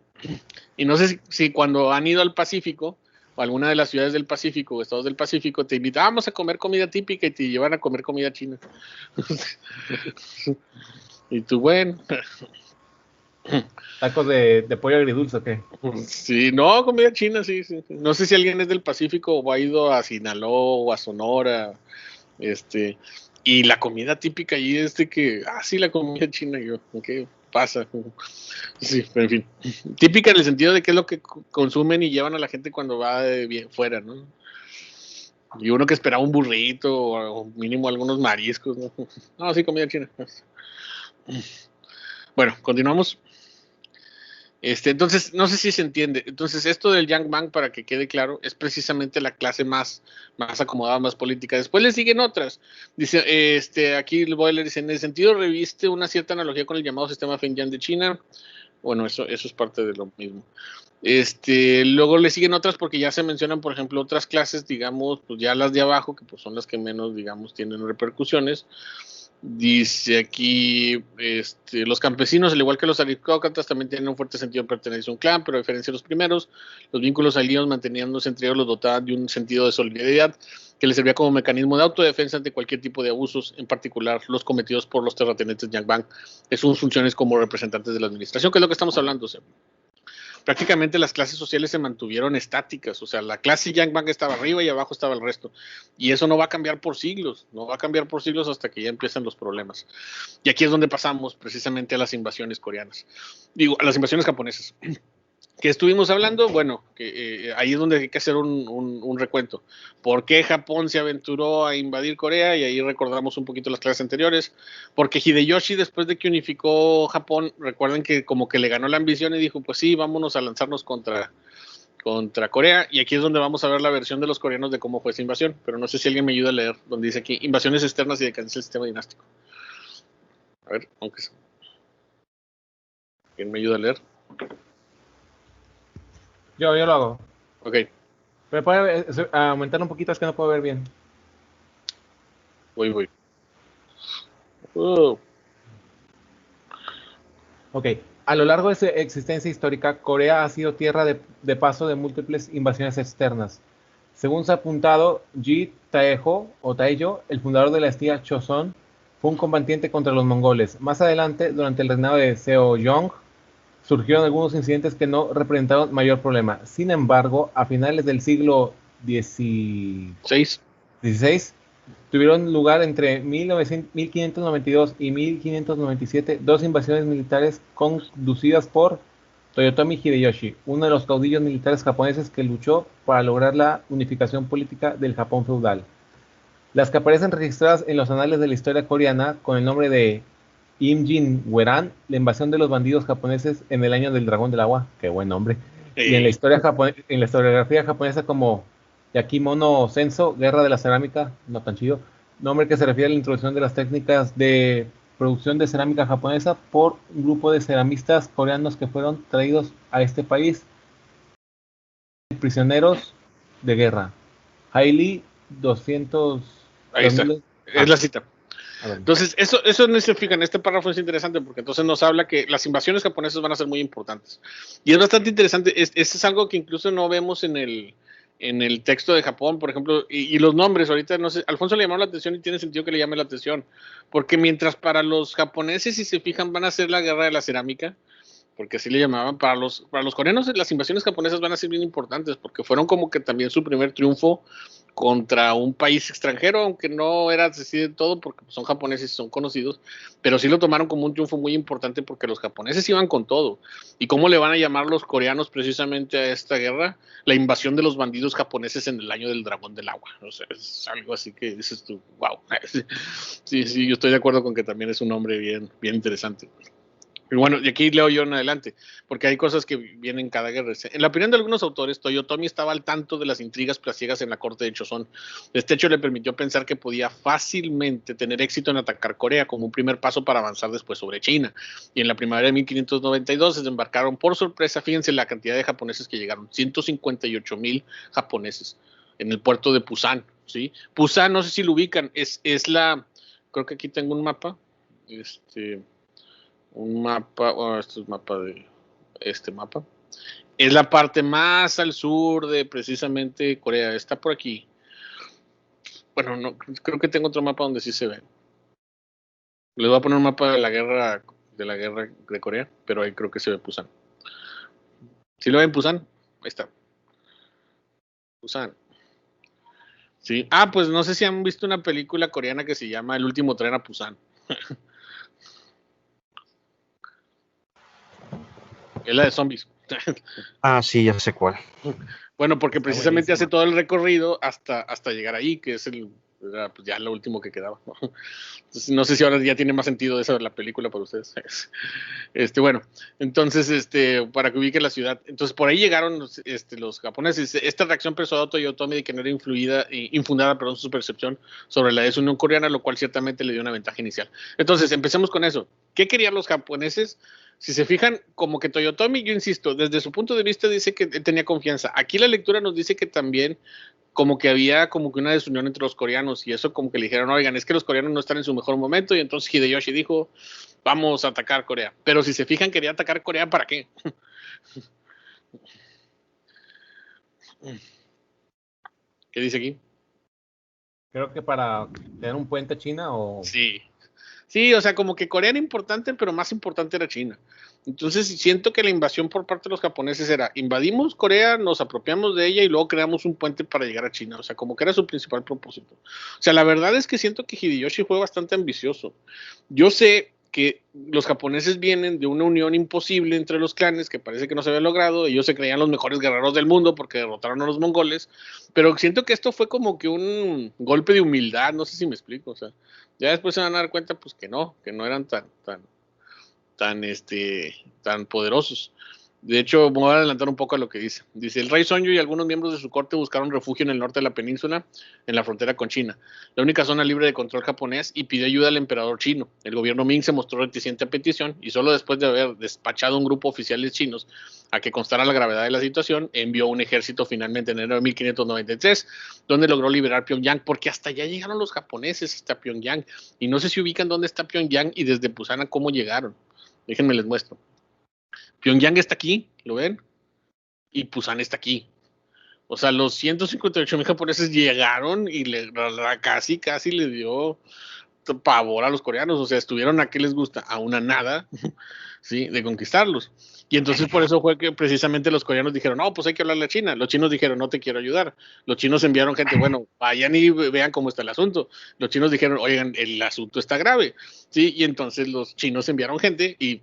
Y no sé si cuando han ido al Pacífico, o alguna de las ciudades del Pacífico, o estados del Pacífico, te invitan, vamos a comer comida típica, y te llevan a comer comida china. Y tú, bueno. ¿Tacos de pollo agridulce o qué? Sí, no, comida china, sí. No sé si alguien es del Pacífico o ha ido a Sinaloa o a Sonora, y la comida típica allí es de que, sí, la comida china, yo, ¿qué pasa? Sí, pero en fin, típica en el sentido de qué es lo que consumen y llevan a la gente cuando va de fuera, ¿no? Y uno que esperaba un burrito o mínimo algunos mariscos, ¿no? No, sí, comida china. Bueno, continuamos. Entonces, no sé si se entiende. Entonces, esto del Yang Bang, para que quede claro, es precisamente la clase más acomodada, más política. Después le siguen otras. Dice, aquí el Boiler dice, en el sentido reviste una cierta analogía con el llamado sistema Fengjian de China. Bueno, eso es parte de lo mismo. Luego le siguen otras porque ya se mencionan, por ejemplo, otras clases, digamos, pues ya las de abajo, que pues son las que menos, digamos, tienen repercusiones. Dice aquí, los campesinos, al igual que los aristócratas, también tienen un fuerte sentido de pertenencia a un clan, pero a diferencia de los primeros, los vínculos aliados manteniéndose entre ellos los dotaban de un sentido de solidaridad que les servía como mecanismo de autodefensa ante cualquier tipo de abusos, en particular los cometidos por los terratenientes Yang Bang, en sus funciones como representantes de la administración, que es lo que estamos hablando. O sea, prácticamente las clases sociales se mantuvieron estáticas, o sea, la clase Yang Bang estaba arriba y abajo estaba el resto, y eso no va a cambiar por siglos, hasta que ya empiezan los problemas. Y aquí es donde pasamos precisamente a las invasiones coreanas, a las invasiones japonesas. ¿Qué estuvimos hablando? Bueno, que ahí es donde hay que hacer un recuento. ¿Por qué Japón se aventuró a invadir Corea? Y ahí recordamos un poquito las clases anteriores. Porque Hideyoshi, después de que unificó Japón, recuerden que como que le ganó la ambición y dijo, pues sí, vámonos a lanzarnos contra Corea. Y aquí es donde vamos a ver la versión de los coreanos de cómo fue esa invasión. Pero no sé si alguien me ayuda a leer, donde dice aquí, invasiones externas y decadencia del sistema dinástico. A ver, aunque sea. ¿Quién me ayuda a leer? Yo lo hago. Ok. ¿Me puede aumentar un poquito? Es que no puedo ver bien. Voy. Ok. A lo largo de su existencia histórica, Corea ha sido tierra de paso de múltiples invasiones externas. Según se ha apuntado, Ji Taejo, o Taeyo, el fundador de la dinastía Joseon, fue un combatiente contra los mongoles. Más adelante, durante el reinado de Seoyong, surgieron algunos incidentes que no representaron mayor problema. Sin embargo, a finales del siglo XVI, tuvieron lugar entre 1592 y 1597 dos invasiones militares conducidas por Toyotomi Hideyoshi, uno de los caudillos militares japoneses que luchó para lograr la unificación política del Japón feudal. Las que aparecen registradas en los anales de la historia coreana con el nombre de Imjin-Weran, la invasión de los bandidos japoneses en el año del dragón del agua, qué buen nombre, y en la historiografía japonesa como Yakimono Senso, guerra de la cerámica, no tan chido, nombre que se refiere a la introducción de las técnicas de producción de cerámica japonesa por un grupo de ceramistas coreanos que fueron traídos a este país prisioneros de guerra. Hailey 200. Ahí está, es la cita. Entonces, eso no se fija, en este párrafo es interesante porque entonces nos habla que las invasiones japonesas van a ser muy importantes. Y es bastante interesante, es algo que incluso no vemos en el texto de Japón, por ejemplo, y los nombres, ahorita no sé, Alfonso le llamó la atención y tiene sentido que le llame la atención, porque mientras para los japoneses, si se fijan, van a ser la guerra de la cerámica, porque así le llamaban, para los coreanos las invasiones japonesas van a ser bien importantes, porque fueron como que también su primer triunfo contra un país extranjero, aunque no era así de todo, porque son japoneses y son conocidos, pero sí lo tomaron como un triunfo muy importante porque los japoneses iban con todo. ¿Y cómo le van a llamar los coreanos precisamente a esta guerra? La invasión de los bandidos japoneses en el año del dragón del agua. O sea, es algo así que dices tú, wow. Sí, yo estoy de acuerdo con que también es un nombre bien, bien interesante. Y bueno, y aquí leo yo en adelante, porque hay cosas que vienen en cada guerra. En la opinión de algunos autores, Toyotomi estaba al tanto de las intrigas placiegas en la corte de Chozón. Este hecho le permitió pensar que podía fácilmente tener éxito en atacar Corea como un primer paso para avanzar después sobre China. Y en la primavera de 1592 se desembarcaron por sorpresa, fíjense la cantidad de japoneses que llegaron, 158,000 japoneses en el puerto de Pusan, ¿sí? Pusan, no sé si lo ubican, es la, creo que aquí tengo un mapa, un mapa, esto es mapa de este mapa. Es la parte más al sur de precisamente Corea. Está por aquí. Bueno, no, creo que tengo otro mapa donde sí se ve. Les voy a poner un mapa de la guerra de Corea, pero ahí creo que se ve Pusan. ¿Sí lo ven Pusan? Ahí está. Pusan. Sí. Ah, pues no sé si han visto una película coreana que se llama El último tren a Pusan. Es la de zombies. Ah, sí, ya sé cuál. Bueno, porque precisamente hace todo el recorrido hasta llegar ahí, que es era, pues, ya lo último que quedaba. Entonces, no sé si ahora ya tiene más sentido esa la película para ustedes. Bueno, entonces, para que ubique la ciudad. Entonces, por ahí llegaron los japoneses. Esta reacción persuadió a Toyotomi de que no era infundada, su percepción sobre la desunión coreana, lo cual ciertamente le dio una ventaja inicial. Entonces, empecemos con eso. ¿Qué querían los japoneses? Si se fijan, como que Toyotomi, yo insisto, desde su punto de vista dice que tenía confianza. Aquí la lectura nos dice que también como que había como que una desunión entre los coreanos y eso como que le dijeron, oigan, es que los coreanos no están en su mejor momento y entonces Hideyoshi dijo, vamos a atacar Corea. Pero si se fijan, quería atacar Corea, ¿para qué? ¿Qué dice aquí? Creo que para tener un puente a China o... Sí, o sea, como que Corea era importante, pero más importante era China. Entonces siento que la invasión por parte de los japoneses era, invadimos Corea, nos apropiamos de ella y luego creamos un puente para llegar a China. O sea, como que era su principal propósito. O sea, la verdad es que siento que Hideyoshi fue bastante ambicioso. Yo sé que los japoneses vienen de una unión imposible entre los clanes que parece que no se había logrado. Ellos se creían los mejores guerreros del mundo porque derrotaron a los mongoles. Pero siento que esto fue como que un golpe de humildad, no sé si me explico, o sea. Ya después se van a dar cuenta, pues que no eran tan poderosos. De hecho, voy a adelantar un poco a lo que dice. Dice, el rey Sonju y algunos miembros de su corte buscaron refugio en el norte de la península, en la frontera con China, la única zona libre de control japonés, y pidió ayuda al emperador chino. El gobierno Ming se mostró reticente a petición y solo después de haber despachado un grupo de oficiales chinos a que constara la gravedad de la situación, envió un ejército finalmente en enero de 1593, donde logró liberar Pyongyang, porque hasta allá llegaron los japoneses, hasta Pyongyang. Y no sé si ubican dónde está Pyongyang y desde Pusan cómo llegaron. Déjenme les muestro. Pyongyang está aquí, ¿lo ven? Y Pusan está aquí. O sea, los 158,000 japoneses llegaron y casi le dio pavor a los coreanos. O sea, estuvieron a qué les gusta, a una nada, ¿sí? De conquistarlos. Y entonces por eso fue que precisamente los coreanos dijeron, no, pues hay que hablarle a China. Los chinos dijeron, no te quiero ayudar. Los chinos enviaron gente, bueno, vayan y vean cómo está el asunto. Los chinos dijeron, oigan, el asunto está grave, ¿sí? Y entonces los chinos enviaron gente y,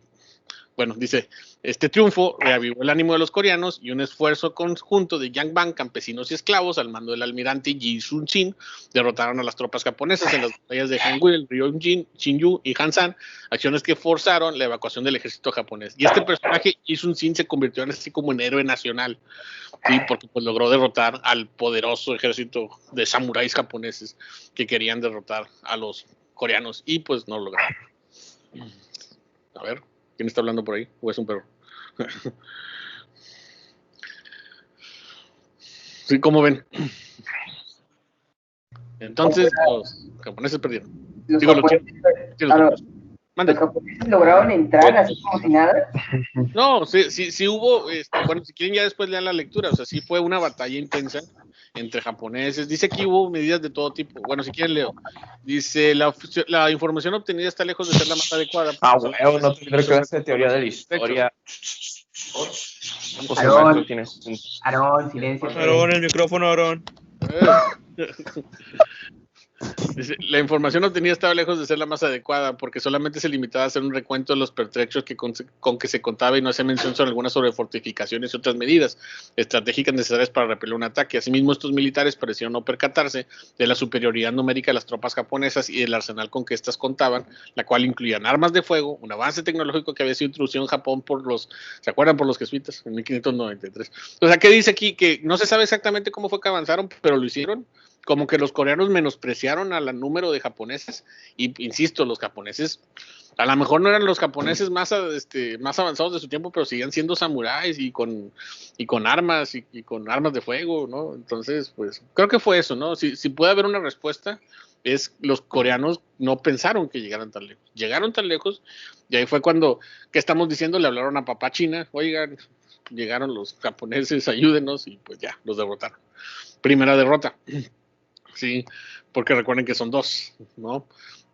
bueno, dice, este triunfo reavivó el ánimo de los coreanos y un esfuerzo conjunto de Yangbang, campesinos y esclavos, al mando del almirante Yi Sun-sin, derrotaron a las tropas japonesas en las batallas de Hangul, Ryojin, Shinju y Hansan, acciones que forzaron la evacuación del ejército japonés. Y este personaje, Yi Sun-sin, se convirtió en así como en héroe nacional, ¿sí? Porque pues logró derrotar al poderoso ejército de samuráis japoneses que querían derrotar a los coreanos y pues no lo lograron. A ver. ¿Quién está hablando por ahí? ¿O es un perro? Sí, ¿cómo ven? Entonces, los japoneses perdieron. Los japoneses lograron entrar así como si nada. No, sí hubo, bueno, si quieren ya después lean la lectura, o sea, sí fue una batalla intensa entre japoneses. Dice que hubo medidas de todo tipo. Bueno, si quieren leo. Dice, la información obtenida está lejos de ser la más adecuada. Bueno, no tendré que ver esta teoría de la historia. Aarón, silencio. Aarón, el micrófono, Aarón. Dice, la información obtenida estaba lejos de ser la más adecuada porque solamente se limitaba a hacer un recuento de los pertrechos con que se contaba y no hacía mención sobre algunas sobre fortificaciones y otras medidas estratégicas necesarias para repeler un ataque. Asimismo, estos militares parecieron no percatarse de la superioridad numérica de las tropas japonesas y del arsenal con que éstas contaban, la cual incluían armas de fuego, un avance tecnológico que había sido introducido en Japón ¿se acuerdan? Por los jesuitas en 1593. O sea, ¿qué dice aquí? Que no se sabe exactamente cómo fue que avanzaron, pero lo hicieron. Como que los coreanos menospreciaron al número de japoneses y, insisto, los japoneses a lo mejor no eran los japoneses más avanzados de su tiempo, pero seguían siendo samuráis y con armas y con armas de fuego, ¿no? Entonces, pues creo que fue eso, ¿no? Si puede haber una respuesta, es los coreanos no pensaron que llegaran tan lejos. Llegaron tan lejos y ahí fue cuando, ¿qué estamos diciendo? Le hablaron a papá China, oigan, llegaron los japoneses, ayúdenos, y pues ya, los derrotaron. Primera derrota. Sí, porque recuerden que son dos, ¿no?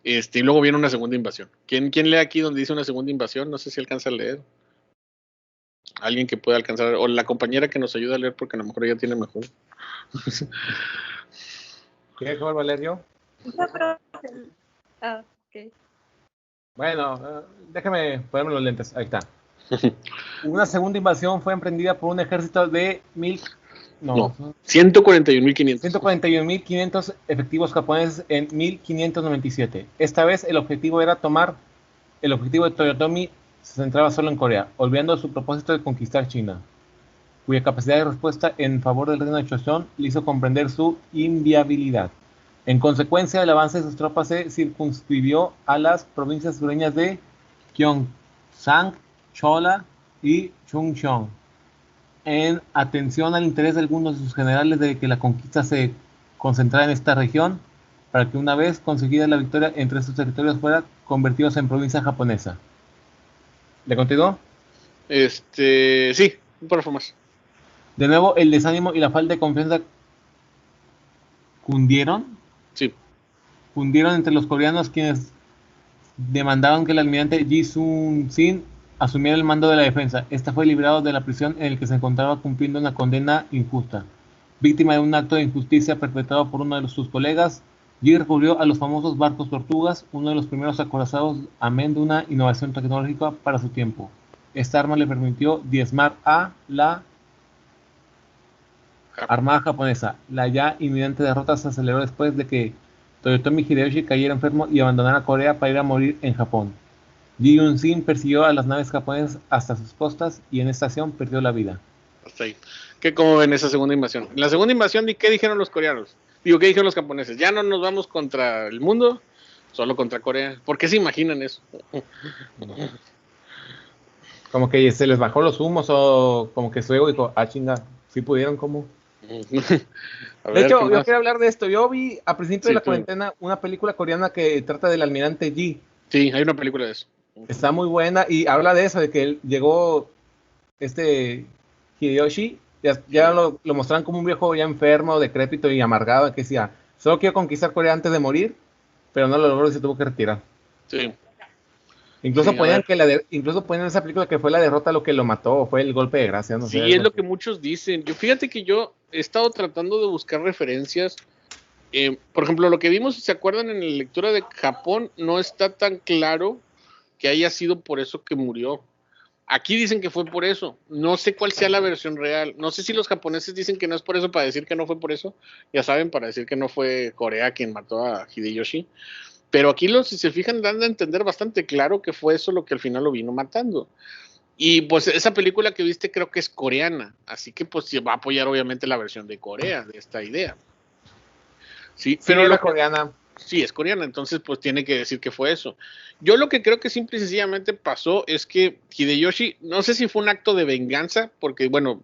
Y luego viene una segunda invasión. ¿Quién lee aquí donde dice una segunda invasión? No sé si alcanza a leer. Alguien que pueda alcanzar, o la compañera que nos ayude a leer, porque a lo mejor ella tiene mejor. ¿Quieres que vuelva a leer yo? Ok. Bueno, déjame ponerme los lentes. Ahí está. Una segunda invasión fue emprendida por un ejército de 141.500. 141.500 efectivos japoneses en 1597. Esta vez el objetivo de Toyotomi se centraba solo en Corea, olvidando su propósito de conquistar China, cuya capacidad de respuesta en favor del reino de Joseon le hizo comprender su inviabilidad. En consecuencia, el avance de sus tropas se circunscribió a las provincias sureñas de Gyeongsang, Chola y Chungcheong, en atención al interés de algunos de sus generales de que la conquista se concentrara en esta región, para que una vez conseguida la victoria entre estos territorios fuera convertidos en provincia japonesa. ¿Le continúo? Sí, por favor más. De nuevo, el desánimo y la falta de confianza cundieron entre los coreanos, quienes demandaban que el almirante Ji Sun-sin asumiera el mando de la defensa. Esta fue liberado de la prisión en el que se encontraba cumpliendo una condena injusta. Víctima de un acto de injusticia perpetrado por uno de sus colegas, Ji recurrió a los famosos barcos tortugas, uno de los primeros acorazados, amén de una innovación tecnológica para su tiempo. Esta arma le permitió diezmar a la armada japonesa. La ya inminente derrota se aceleró después de que Toyotomi Hideyoshi cayera enfermo y abandonara Corea para ir a morir en Japón. Ji Yun-sin persiguió a las naves japonesas hasta sus costas y en esta acción perdió la vida. Hasta ahí. ¿Cómo ven esa segunda invasión? En la segunda invasión, ¿qué dijeron los coreanos? ¿Qué dijeron los japoneses? Ya no nos vamos contra el mundo, solo contra Corea. ¿Por qué se imaginan eso? Como que se les bajó los humos o como que su ego dijo, chinga, ¿sí pudieron cómo? De hecho, yo quería hablar de esto. Yo vi a principios de la cuarentena una película coreana que trata del almirante Ji. Sí, hay una película de eso. Está muy buena y habla de eso, de que él llegó Hideyoshi, ya lo mostraron como un viejo ya enfermo, decrépito y amargado, que decía, solo quiero conquistar Corea antes de morir, pero no lo logró y se tuvo que retirar. Sí. Incluso ponían en esa película que fue la derrota lo que lo mató, fue el golpe de gracia. No sé, es lo que muchos dicen. Fíjate que yo he estado tratando de buscar referencias. Por ejemplo, lo que vimos, si se acuerdan, en la lectura de Japón, no está tan claro que haya sido por eso que murió. Aquí dicen que fue por eso. No sé cuál sea la versión real. No sé si los japoneses dicen que no es por eso para decir que no fue por eso. Ya saben, para decir que no fue Corea quien mató a Hideyoshi. Pero aquí, si se fijan, dan a entender bastante claro que fue eso lo que al final lo vino matando. Y pues esa película que viste creo que es coreana. Así que pues va a apoyar obviamente la versión de Corea de esta idea. Sí, pero la coreana. Sí, es coreana, entonces pues tiene que decir que fue eso. Yo lo que creo que simple y sencillamente pasó es que Hideyoshi, no sé si fue un acto de venganza, porque bueno,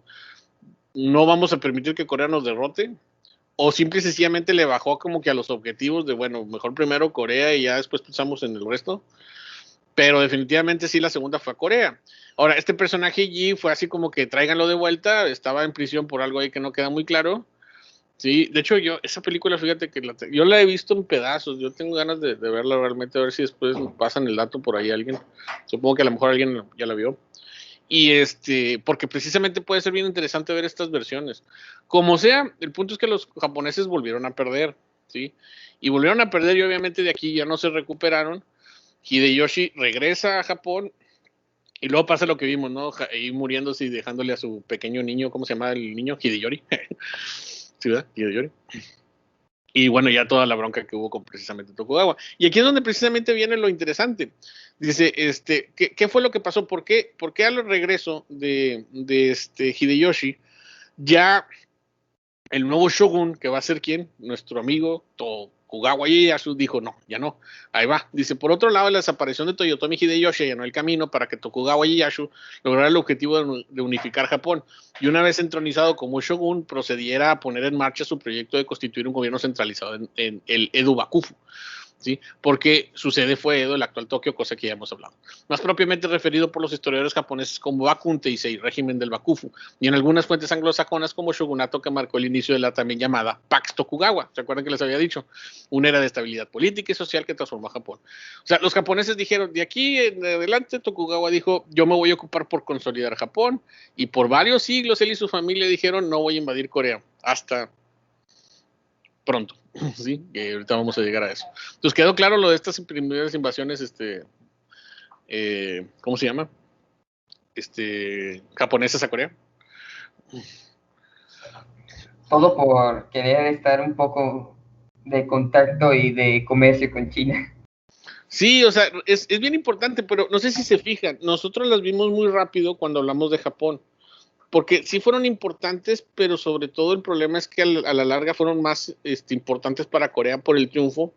no vamos a permitir que Corea nos derrote, o simple y sencillamente le bajó como que a los objetivos de, bueno, mejor primero Corea y ya después pensamos en el resto. Pero definitivamente sí, la segunda fue a Corea. Ahora, este personaje Yi fue así como que tráiganlo de vuelta, estaba en prisión por algo ahí que no queda muy claro. Sí, de hecho esa película, fíjate que yo la he visto en pedazos, yo tengo ganas de verla realmente, a ver si después me pasan el dato por ahí alguien, supongo que a lo mejor alguien ya la vio. Y porque precisamente puede ser bien interesante ver estas versiones. Como sea, el punto es que los japoneses volvieron a perder. ¿sí? Y volvieron a perder y obviamente de aquí ya no se recuperaron. Hideyoshi regresa a Japón y luego pasa lo que vimos, ¿no? Ahí muriéndose y dejándole a su pequeño niño, ¿cómo se llama el niño? Hideyori. ¿Sí, verdad? Hideyori. Y bueno, ya toda la bronca que hubo con precisamente Tokugawa. Y aquí es donde precisamente viene lo interesante. Dice, ¿qué fue lo que pasó? ¿Por qué al regreso de Hideyoshi, ya el nuevo shogun, que va a ser quién? Nuestro amigo Tokugawa Ieyasu, dijo, no, ya no, ahí va. Dice, por otro lado, la desaparición de Toyotomi Hideyoshi allanó el camino para que Tokugawa Ieyasu lograra el objetivo de unificar Japón, y una vez entronizado como shogun, procediera a poner en marcha su proyecto de constituir un gobierno centralizado en el Edo Bakufu. ¿Sí? Porque su sede fue Edo, el actual Tokio, cosa que ya hemos hablado. Más propiamente referido por los historiadores japoneses como Bakun Teisei, régimen del Bakufu, y en algunas fuentes anglosajonas como shogunato, que marcó el inicio de la también llamada Pax Tokugawa. ¿Se acuerdan que les había dicho? Una era de estabilidad política y social que transformó a Japón. O sea, los japoneses dijeron, de aquí en adelante, Tokugawa dijo, yo me voy a ocupar por consolidar Japón, y por varios siglos él y su familia dijeron, no voy a invadir Corea, hasta pronto, ¿sí? Que ahorita vamos a llegar a eso. Entonces quedó claro lo de estas primeras invasiones, ¿cómo se llama? Japonesas a Corea. Todo por querer estar un poco de contacto y de comercio con China. Sí, o sea, es bien importante, pero no sé si se fijan, nosotros las vimos muy rápido cuando hablamos de Japón, porque sí fueron importantes, pero sobre todo el problema es que a la larga fueron más importantes para Corea por el triunfo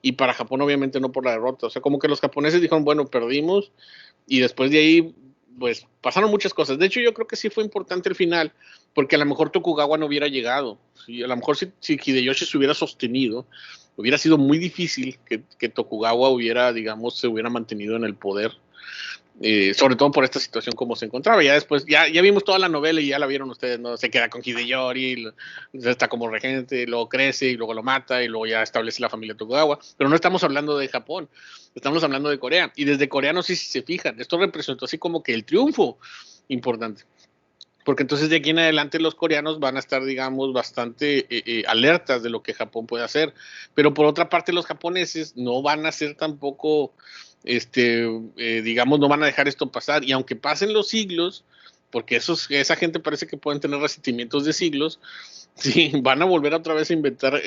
y para Japón obviamente no por la derrota. O sea, como que los japoneses dijeron, bueno, perdimos, y después de ahí, pues pasaron muchas cosas. De hecho, yo creo que sí fue importante el final, porque a lo mejor Tokugawa no hubiera llegado. ¿Sí? A lo mejor si Hideyoshi se hubiera sostenido, hubiera sido muy difícil que Tokugawa se hubiera mantenido en el poder. Sobre todo por esta situación como se encontraba. Ya después, ya vimos toda la novela y ya la vieron ustedes, ¿no? Se queda con Hideyori, está como regente, luego crece y luego lo mata y luego ya establece la familia Tokugawa. Pero no estamos hablando de Japón, estamos hablando de Corea. Y desde Corea, no sé si se fijan, esto representó así como que el triunfo importante. Porque entonces de aquí en adelante los coreanos van a estar, digamos, bastante alertas de lo que Japón puede hacer. Pero por otra parte, los japoneses no van a ser tampoco, digamos, no van a dejar esto pasar. Y aunque pasen los siglos, porque esa gente parece que pueden tener resentimientos de siglos, sí, van a volver otra vez a intentar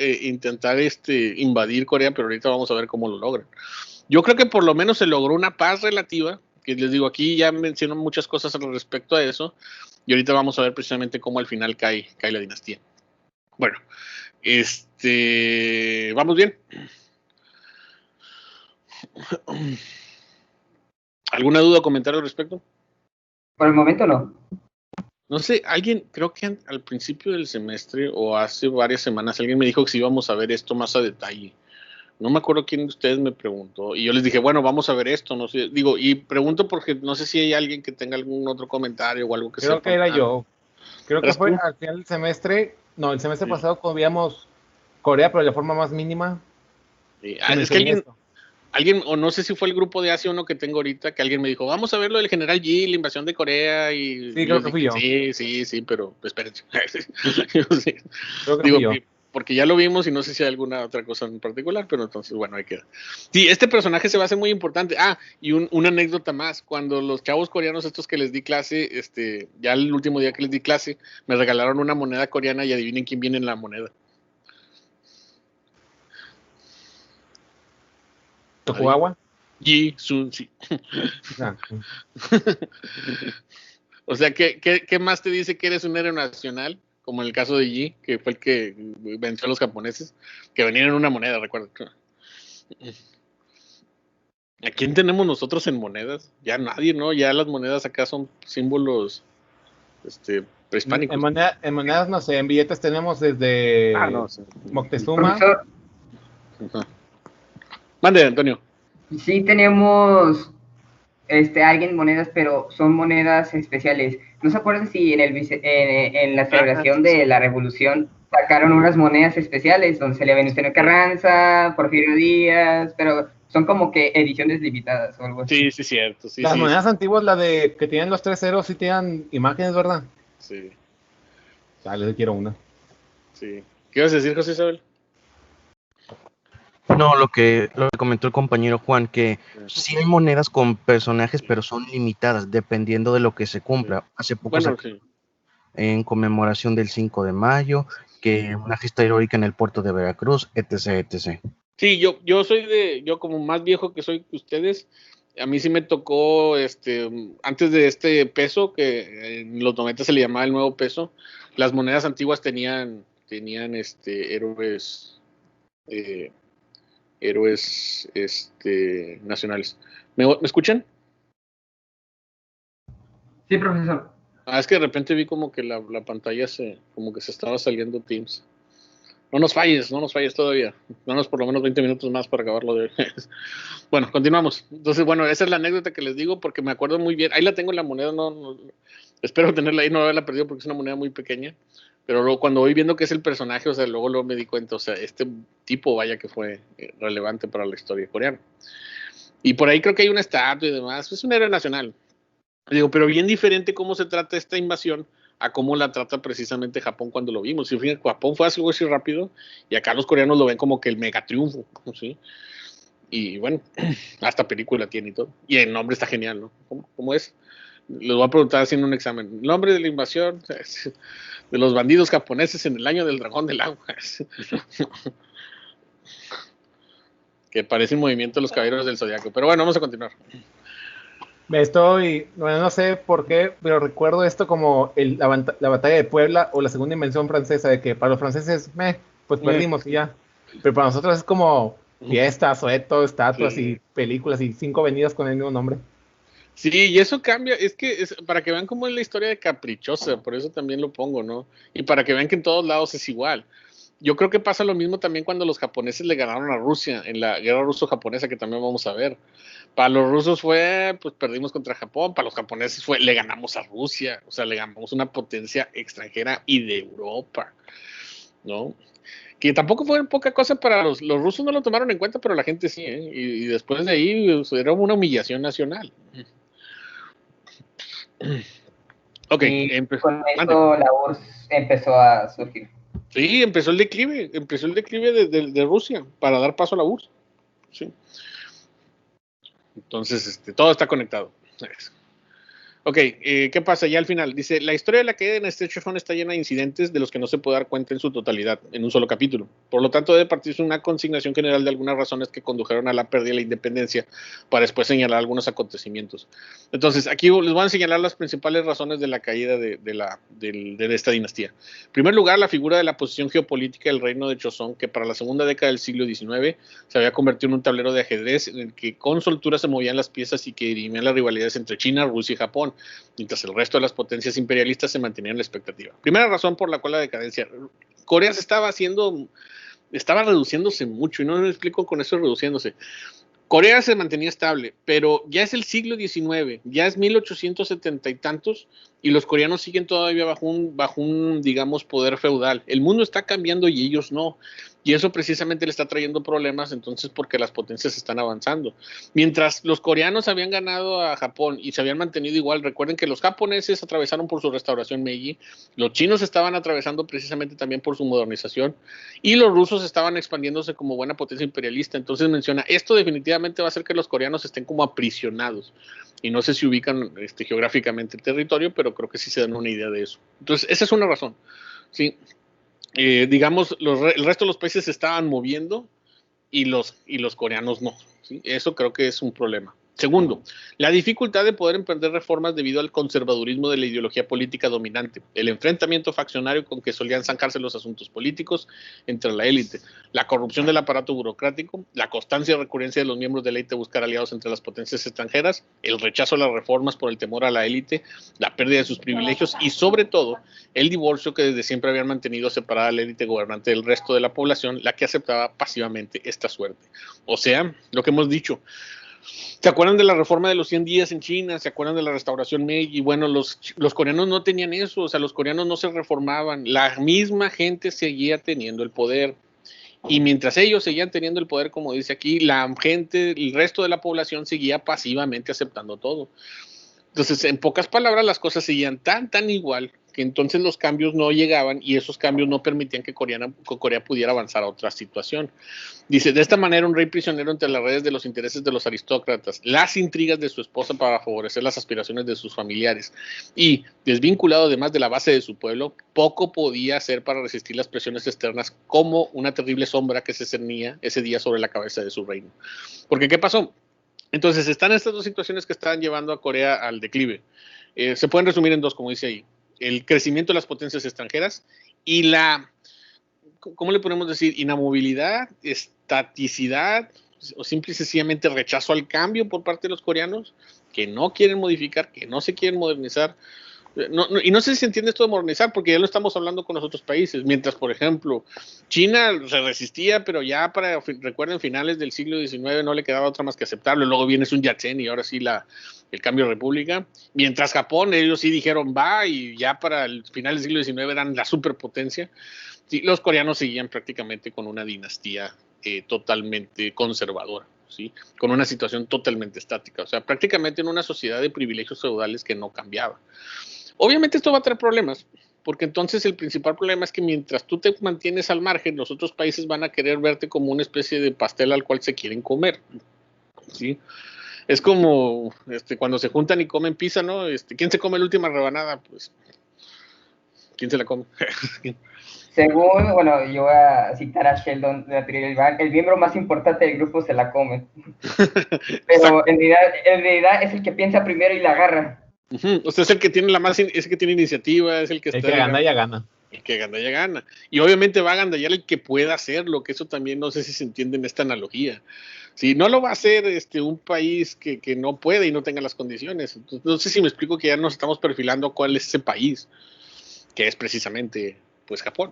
invadir Corea, pero ahorita vamos a ver cómo lo logran. Yo creo que por lo menos se logró una paz relativa, que les digo, aquí ya menciono muchas cosas al respecto a eso, y ahorita vamos a ver precisamente cómo al final cae la dinastía. Bueno, ¿vamos bien? ¿Alguna duda o comentario al respecto? Por el momento no. No sé, creo que al principio del semestre o hace varias semanas, alguien me dijo que si íbamos a ver esto más a detalle. No me acuerdo quién de ustedes me preguntó, y yo les dije, bueno, vamos a ver esto, no sé, digo, y pregunto porque no sé si hay alguien que tenga algún otro comentario o algo que Creo que era yo. Creo que fue tú? al final del semestre, no, el semestre pasado cuando veíamos Corea, pero de forma más mínima. Es que alguien, o no sé si fue el grupo de Asia uno que tengo ahorita, que alguien me dijo, vamos a ver lo del general Yi, la invasión de Corea, y sí, creo que fui yo. Sí, pero espérense. Creo que fui yo. Porque ya lo vimos y no sé si hay alguna otra cosa en particular, pero entonces, bueno, ahí queda. Sí, este personaje se va a hacer muy importante. Y una anécdota más. Cuando los chavos coreanos estos que les di clase, ya el último día que les di clase, me regalaron una moneda coreana y adivinen quién viene en la moneda. ¿Tokugawa? Yi Sun Si. O sea, ¿qué más te dice que eres un héroe nacional? Como en el caso de Yi, que fue el que venció a los japoneses, que venían en una moneda, recuerdo. ¿A quién tenemos nosotros en monedas? Ya nadie, ¿no? Ya las monedas acá son símbolos prehispánicos. En monedas, no sé, en billetes tenemos desde Moctezuma. Profesor, Mande, Antonio. sí tenemos alguien monedas, pero son monedas especiales. ¿No se acuerdan si en la celebración de la Revolución sacaron unas monedas especiales donde se le Venustiano Carranza, Porfirio Díaz, pero son como que ediciones limitadas o algo así? Sí, cierto. Sí, las monedas antiguas, la de que tienen los 3 ceros, sí tienen imágenes, ¿verdad? Sí. Dale, quiero una. Sí. ¿Qué ibas a decir, José Isabel? No, lo que comentó el compañero Juan, que sí hay monedas con personajes, pero son limitadas, dependiendo de lo que se cumpla. Hace poco Bueno, sí. en conmemoración del 5 de mayo, que una gesta heroica en el puerto de Veracruz, etc, etc. Sí, yo como más viejo que soy que ustedes, a mí sí me tocó, antes de este peso, que en los 90 se le llamaba el nuevo peso, las monedas antiguas tenían héroes, eh, nacionales. ¿Me escuchan? Sí, profesor. Es que de repente vi como que la pantalla como que se estaba saliendo Teams. No nos falles todavía. Danos por lo menos 20 minutos más para acabarlo de hoy. Bueno, continuamos. Entonces, bueno, esa es la anécdota que les digo porque me acuerdo muy bien. Ahí la tengo en la moneda, espero tenerla ahí, no haberla perdido porque es una moneda muy pequeña. Pero luego cuando voy viendo que es el personaje, o sea, luego me di cuenta, o sea, este tipo, vaya que fue relevante para la historia coreana. Y por ahí creo que hay una estatua y demás. Es un héroe nacional. Digo, pero bien diferente cómo se trata esta invasión a cómo la trata precisamente Japón cuando lo vimos. Si fíjense, Japón fue algo así rápido y acá los coreanos lo ven como que el mega triunfo, ¿sí? Y bueno, hasta película tiene y todo. Y el nombre está genial, ¿no? ¿Cómo es? Les voy a preguntar haciendo un examen. El nombre de la invasión de los bandidos japoneses en el año del dragón del agua. Que parece un movimiento de los caballeros del zodiaco. Pero bueno, vamos a continuar. Bueno, no sé por qué, pero recuerdo esto como la batalla de Puebla o la segunda invención francesa, de que para los franceses, pues perdimos y ya. Pero para nosotros es como fiestas, suetos, estatuas y películas y 5 avenidas con el mismo nombre. Sí, y eso cambia, es que para que vean cómo es la historia de caprichosa, por eso también lo pongo, ¿no? Y para que vean que en todos lados es igual. Yo creo que pasa lo mismo también cuando los japoneses le ganaron a Rusia en la guerra ruso-japonesa, que también vamos a ver. Para los rusos pues perdimos contra Japón, para los japoneses le ganamos a Rusia, o sea, le ganamos una potencia extranjera y de Europa, ¿no? Que tampoco fue poca cosa para los rusos, no lo tomaron en cuenta, pero la gente sí, ¿eh? Y después de ahí pues, era una humillación nacional. Ok, y con esto la URSS empezó a surgir. Sí, empezó el declive de Rusia para dar paso a la URSS. Sí. Entonces, todo está conectado. Ok, ¿qué pasa ya al final? Dice, la historia de la caída de Stretch está llena de incidentes de los que no se puede dar cuenta en su totalidad, en un solo capítulo. Por lo tanto, debe partirse una consignación general de algunas razones que condujeron a la pérdida de la independencia para después señalar algunos acontecimientos. Entonces, aquí les voy a señalar las principales razones de la caída de esta dinastía. En primer lugar, la figura de la posición geopolítica del reino de Joseon, que para la segunda década del siglo XIX se había convertido en un tablero de ajedrez en el que con soltura se movían las piezas y que dirimían las rivalidades entre China, Rusia y Japón, mientras el resto de las potencias imperialistas se mantenían en la expectativa. Primera razón por la cual la decadencia. Corea estaba reduciéndose mucho, y no me explico con eso reduciéndose. Corea se mantenía estable, pero ya es el siglo XIX, ya es 1870 y tantos, y los coreanos siguen todavía bajo un, digamos, poder feudal. El mundo está cambiando y ellos no. Y eso precisamente le está trayendo problemas, entonces, porque las potencias están avanzando. Mientras los coreanos habían ganado a Japón y se habían mantenido igual, recuerden que los japoneses atravesaron por su restauración Meiji, los chinos estaban atravesando precisamente también por su modernización, y los rusos estaban expandiéndose como buena potencia imperialista. Entonces menciona, esto definitivamente va a hacer que los coreanos estén como aprisionados. Y no sé si ubican geográficamente el territorio, pero creo que sí se dan una idea de eso. Entonces, esa es una razón. Sí. Digamos, el resto de los países se estaban moviendo y los coreanos no, ¿sí? Eso creo que es un problema. Segundo, la dificultad de poder emprender reformas debido al conservadurismo de la ideología política dominante, el enfrentamiento faccionario con que solían zanjarse los asuntos políticos entre la élite, la corrupción del aparato burocrático, la constancia y recurrencia de los miembros de la élite buscar aliados entre las potencias extranjeras, el rechazo a las reformas por el temor a la élite, la pérdida de sus privilegios y, sobre todo, el divorcio que desde siempre habían mantenido separada a la élite gobernante del resto de la población, la que aceptaba pasivamente esta suerte. O sea, lo que hemos dicho, ¿se acuerdan de la reforma de los 100 días en China? ¿Se acuerdan de la restauración Meiji? Bueno, los coreanos no tenían eso, o sea, los coreanos no se reformaban, la misma gente seguía teniendo el poder. Y mientras ellos seguían teniendo el poder, como dice aquí, la gente, el resto de la población seguía pasivamente aceptando todo. Entonces, en pocas palabras, las cosas seguían tan igual que entonces los cambios no llegaban y esos cambios no permitían que Corea pudiera avanzar a otra situación. Dice, de esta manera un rey prisionero entre las redes de los intereses de los aristócratas, las intrigas de su esposa para favorecer las aspiraciones de sus familiares y desvinculado además de la base de su pueblo, poco podía hacer para resistir las presiones externas como una terrible sombra que se cernía ese día sobre la cabeza de su reino. Porque, ¿qué pasó? Entonces, están estas dos situaciones que estaban llevando a Corea al declive. Se pueden resumir en dos, como dice ahí. El crecimiento de las potencias extranjeras y la, ¿cómo le podemos decir? Inamovilidad, estaticidad o simple y sencillamente rechazo al cambio por parte de los coreanos que no quieren modificar, que no se quieren modernizar. Y no sé si se entiende esto de modernizar, porque ya lo estamos hablando con los otros países. Mientras, por ejemplo, China se resistía, pero ya recuerden, finales del siglo XIX no le quedaba otra más que aceptarlo. Luego viene Sun Yat-sen y ahora sí el cambio de república. Mientras Japón, ellos sí dijeron va, y ya para el final del siglo XIX eran la superpotencia. Sí, los coreanos seguían prácticamente con una dinastía totalmente conservadora. ¿Sí? Con una situación totalmente estática, o sea, prácticamente en una sociedad de privilegios feudales que no cambiaba. Obviamente esto va a traer problemas, porque entonces el principal problema es que mientras tú te mantienes al margen, los otros países van a querer verte como una especie de pastel al cual se quieren comer, ¿sí? Es como cuando se juntan y comen pizza, ¿no? ¿Quién se come la última rebanada? Pues, ¿quién se la come? Según, bueno, yo voy a citar a Sheldon de la teoría del Big, el miembro más importante del grupo se la come. Pero en realidad es el que piensa primero y la agarra. O sea, es el que tiene es el que tiene iniciativa, es el que está. El que gana ya gana. El que gana ya gana. Y obviamente va a gandallar el que pueda hacerlo, que eso también no sé si se entiende en esta analogía. Si no lo va a hacer un país que no puede y no tenga las condiciones. Entonces, no sé si me explico que ya nos estamos perfilando cuál es ese país, que es precisamente pues Japón.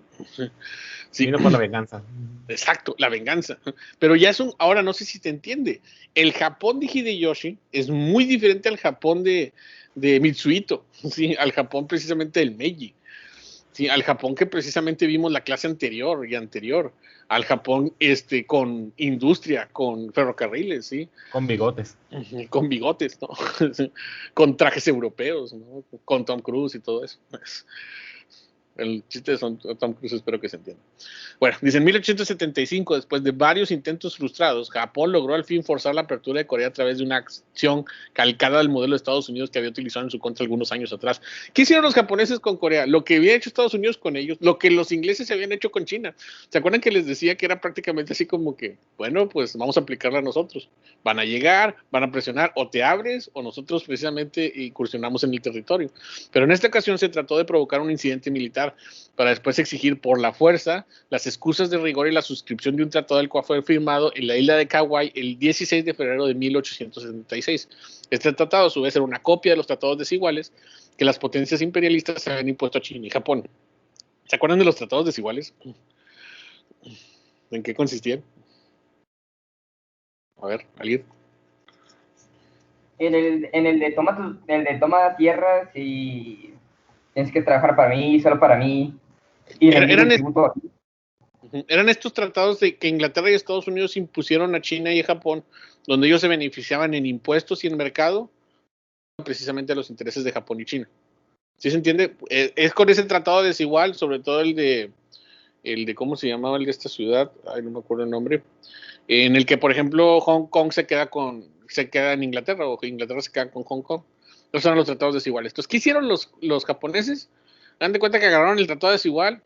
Sí. Vino por la venganza. Exacto, la venganza. Pero ya ahora no sé si te entiende. El Japón de Hideyoshi es muy diferente al Japón de Mitsuhito, ¿sí? Al Japón precisamente del Meiji. Sí, al Japón que precisamente vimos la clase anterior, al Japón con industria, con ferrocarriles, ¿sí? Con bigotes. Con bigotes, ¿no? Con trajes europeos, ¿no? Con Tom Cruise y todo eso. El chiste de Tom Cruise espero que se entienda. Bueno, dice en 1875, después de varios intentos frustrados, Japón logró al fin forzar la apertura de Corea a través de una acción calcada del modelo de Estados Unidos que había utilizado en su contra algunos años atrás. ¿Qué hicieron los japoneses con Corea? Lo que había hecho Estados Unidos con ellos, lo que los ingleses habían hecho con China. ¿Se acuerdan que les decía que era prácticamente así como que, bueno, pues vamos a aplicarla a nosotros? Van a llegar, van a presionar, o te abres, o nosotros precisamente incursionamos en el territorio. Pero en esta ocasión se trató de provocar un incidente militar para después exigir por la fuerza las excusas de rigor y la suscripción de un tratado del cual fue firmado en la isla de Kauai el 16 de febrero de 1876. Este tratado a su vez era una copia de los tratados desiguales que las potencias imperialistas se habían impuesto a China y Japón. ¿Se acuerdan de los tratados desiguales? ¿En qué consistían? A ver, ¿alguien? En el de toma tierras y tienes que trabajar para mí, solo para mí. Y eran estos tratados de que Inglaterra y Estados Unidos impusieron a China y a Japón, donde ellos se beneficiaban en impuestos y en mercado, precisamente a los intereses de Japón y China. ¿Sí se entiende? Es con ese tratado desigual, sobre todo el de ¿cómo se llamaba el de esta ciudad? Ay, no me acuerdo el nombre. En el que, por ejemplo, Hong Kong se queda en Inglaterra, o Inglaterra se queda con Hong Kong. Esos son los tratados desiguales. Entonces, ¿qué hicieron los japoneses? Dan de cuenta que agarraron el tratado desigual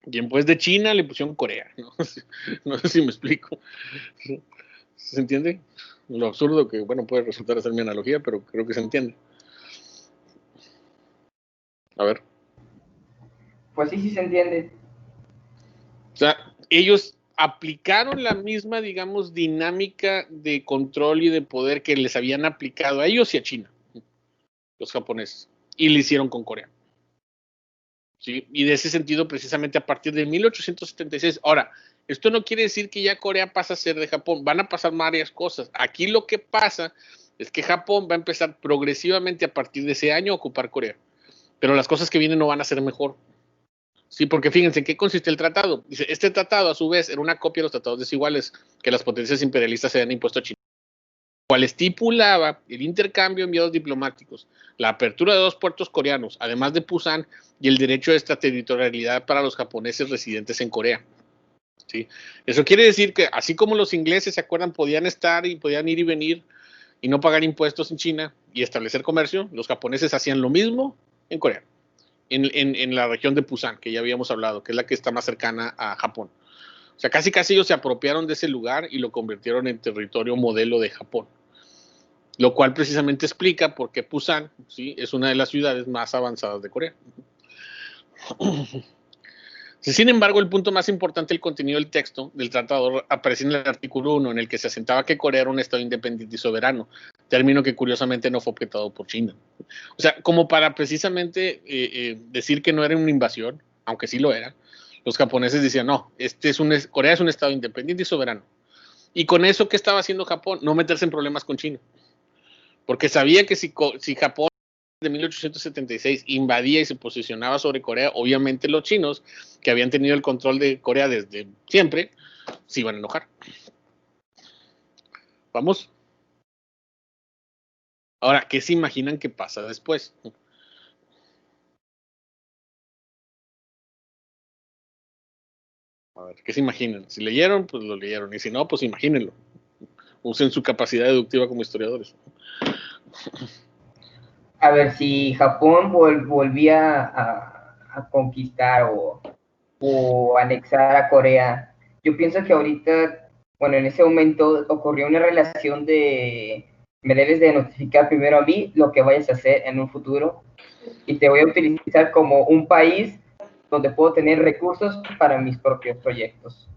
y en vez de China le pusieron Corea. No sé si me explico. ¿Se entiende? Lo absurdo que, bueno, puede resultar ser mi analogía, pero creo que se entiende. A ver. Pues sí se entiende. O sea, ellos aplicaron la misma, digamos, dinámica de control y de poder que les habían aplicado a ellos y a China, los japoneses, y lo hicieron con Corea. ¿Sí? Y de ese sentido, precisamente a partir de 1876. Ahora, esto no quiere decir que ya Corea pasa a ser de Japón, van a pasar varias cosas. Aquí lo que pasa es que Japón va a empezar progresivamente a partir de ese año a ocupar Corea, pero las cosas que vienen no van a ser mejor. Sí, porque fíjense, ¿en qué consiste el tratado? Dice, este tratado, a su vez, era una copia de los tratados desiguales que las potencias imperialistas se habían impuesto a China. cual estipulaba el intercambio de enviados diplomáticos, la apertura de 2 puertos coreanos, además de Pusan, y el derecho de extraterritorialidad para los japoneses residentes en Corea. ¿Sí? Eso quiere decir que así como los ingleses, ¿se acuerdan? Podían estar y podían ir y venir y no pagar impuestos en China y establecer comercio, los japoneses hacían lo mismo en Corea, en la región de Pusan, que ya habíamos hablado, que es la que está más cercana a Japón. O sea, casi ellos se apropiaron de ese lugar y lo convirtieron en territorio modelo de Japón. Lo cual precisamente explica por qué Pusan, ¿sí?, es una de las ciudades más avanzadas de Corea. Sin embargo, el punto más importante del contenido del texto del tratado aparece en el artículo 1, en el que se asentaba que Corea era un estado independiente y soberano, término que curiosamente no fue objetado por China. O sea, como para precisamente decir que no era una invasión, aunque sí lo era, los japoneses decían, no, Corea es un estado independiente y soberano. Y con eso, ¿qué estaba haciendo Japón? No meterse en problemas con China. Porque sabía que si Japón de 1876 invadía y se posicionaba sobre Corea, obviamente los chinos, que habían tenido el control de Corea desde siempre, se iban a enojar. ¿Vamos? Ahora, ¿qué se imaginan que pasa después? A ver, ¿qué se imaginan? Si leyeron, pues lo leyeron. Y si no, pues imagínenlo. Usen su capacidad deductiva como historiadores. A ver, si Japón volvía a conquistar o anexar a Corea, yo pienso que ahorita, bueno, en ese momento ocurrió una relación de me debes de notificar primero a mí lo que vayas a hacer en un futuro y te voy a utilizar como un país donde puedo tener recursos para mis propios proyectos.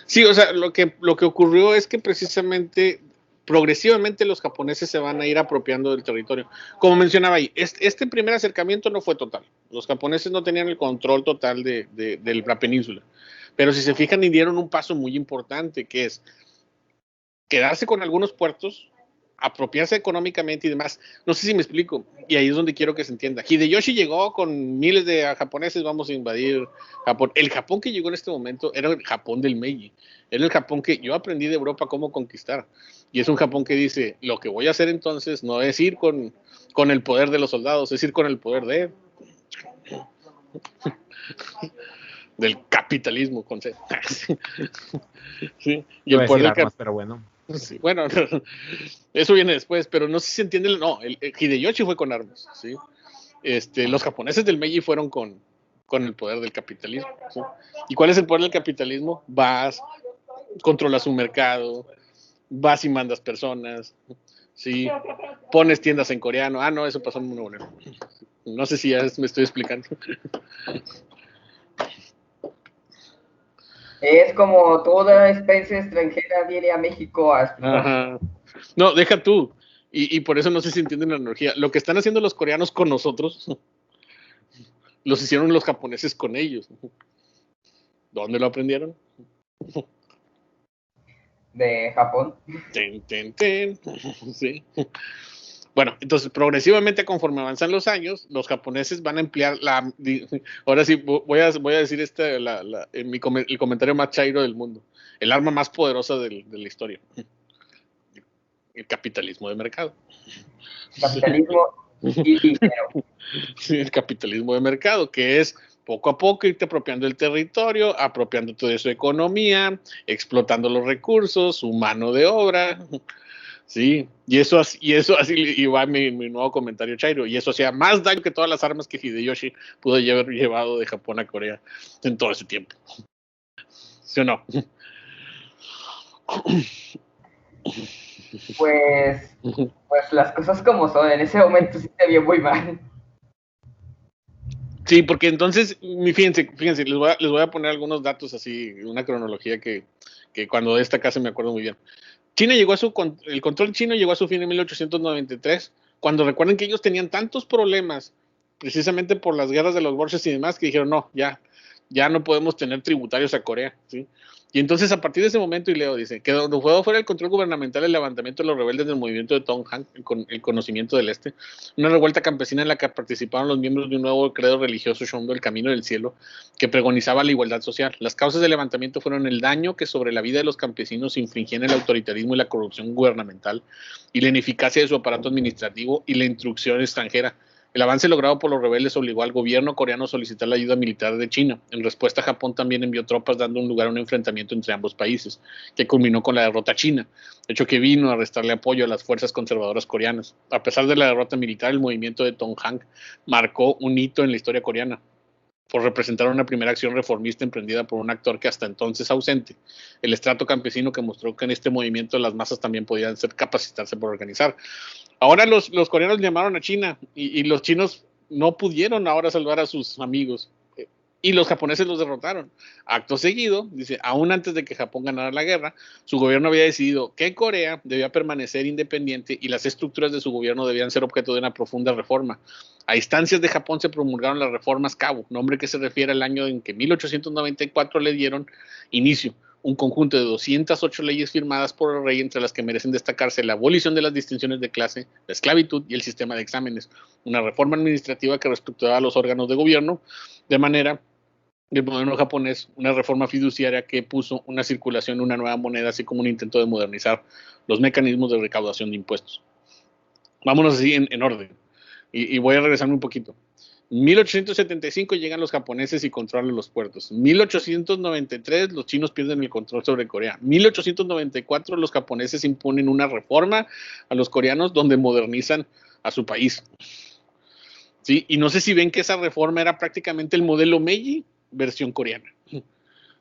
Sí, o sea, lo que ocurrió es que precisamente progresivamente los japoneses se van a ir apropiando del territorio. Como mencionaba ahí, este primer acercamiento no fue total. Los japoneses no tenían el control total de la península. Pero si se fijan, dieron un paso muy importante, que es quedarse con algunos puertos, apropiarse económicamente y demás. No sé si me explico, y ahí es donde quiero que se entienda. Hideyoshi llegó con miles de japoneses, vamos a invadir Japón. El Japón que llegó en este momento era el Japón del Meiji. Era el Japón que yo aprendí de Europa cómo conquistar. Y es un Japón que dice, lo que voy a hacer entonces no es ir con el poder de los soldados, es ir con el poder del capitalismo, con C. Sí. Y el poder armas, pero bueno. Sí, bueno, eso viene después, pero no sé si se entiende. No, el Hideyoshi fue con armas, ¿sí? Los japoneses del Meiji fueron con el poder del capitalismo, ¿sí? ¿Y cuál es el poder del capitalismo? Vas, controlas un mercado, vas y mandas personas, ¿sí? Pones tiendas en coreano. Ah, no, eso pasó en Nuevo León. No sé si ya me estoy explicando. Es como toda especie extranjera viene a México a explotar. Ajá. No, deja tú. Y por eso no sé si entienden la analogía. Lo que están haciendo los coreanos con nosotros, los hicieron los japoneses con ellos. ¿Dónde lo aprendieron? De Japón. Sí. Bueno, entonces progresivamente conforme avanzan los años, los japoneses van a emplear ahora sí voy a decir el comentario más chairo del mundo, el arma más poderosa de la historia, el capitalismo de mercado. Capitalismo y dinero. Sí, el capitalismo de mercado, que es poco a poco irte apropiando del territorio, apropiándote de su economía, explotando los recursos, su mano de obra. Sí, y eso así, y va mi nuevo comentario chairo, y eso hacía más daño que todas las armas que Hideyoshi pudo haber llevado de Japón a Corea en todo ese tiempo. ¿Sí o no? Pues las cosas como son, en ese momento sí se vio muy mal. Sí, porque entonces, fíjense, les voy a poner algunos datos así, una cronología que cuando de esta casa me acuerdo muy bien. El control chino llegó a su fin en 1893, cuando recuerden que ellos tenían tantos problemas, precisamente por las guerras de los Borges y demás, que dijeron, no, ya ya no podemos tener tributarios a Corea, ¿sí? Y entonces a partir de ese momento, y leo, dice, que donde fue fuera el control gubernamental el levantamiento de los rebeldes del movimiento de Tonghang, el conocimiento del Este, una revuelta campesina en la que participaron los miembros de un nuevo credo religioso llamado el Camino del Cielo, que pregonizaba la igualdad social. Las causas del levantamiento fueron el daño que sobre la vida de los campesinos infligían el autoritarismo y la corrupción gubernamental, y la ineficacia de su aparato administrativo y la instrucción extranjera. El avance logrado por los rebeldes obligó al gobierno coreano a solicitar la ayuda militar de China. En respuesta, Japón también envió tropas, dando un lugar a un enfrentamiento entre ambos países, que culminó con la derrota china, hecho que vino a restarle apoyo a las fuerzas conservadoras coreanas. A pesar de la derrota militar, el movimiento de Tonghang marcó un hito en la historia coreana, por representar una primera acción reformista emprendida por un actor que hasta entonces ausente, el estrato campesino, que mostró que en este movimiento las masas también podían capacitarse por organizar. Ahora los coreanos llamaron a China y los chinos no pudieron ahora salvar a sus amigos y los japoneses los derrotaron. Acto seguido, dice, aún antes de que Japón ganara la guerra, su gobierno había decidido que Corea debía permanecer independiente y las estructuras de su gobierno debían ser objeto de una profunda reforma. A instancias de Japón se promulgaron las reformas Cabo, nombre que se refiere al año en que 1894 le dieron inicio. Un conjunto de 208 leyes firmadas por el rey, entre las que merecen destacarse la abolición de las distinciones de clase, la esclavitud y el sistema de exámenes. Una reforma administrativa que reestructuraba los órganos de gobierno de manera del moderno japonés, una reforma fiduciaria que puso una circulación de una nueva moneda, así como un intento de modernizar los mecanismos de recaudación de impuestos. Vámonos así en orden. Y voy a regresarme un poquito. 1875 llegan los japoneses y controlan los puertos. 1893 los chinos pierden el control sobre Corea. 1894 los japoneses imponen una reforma a los coreanos donde modernizan a su país. ¿Sí? Y no sé si ven que esa reforma era prácticamente el modelo Meiji versión coreana.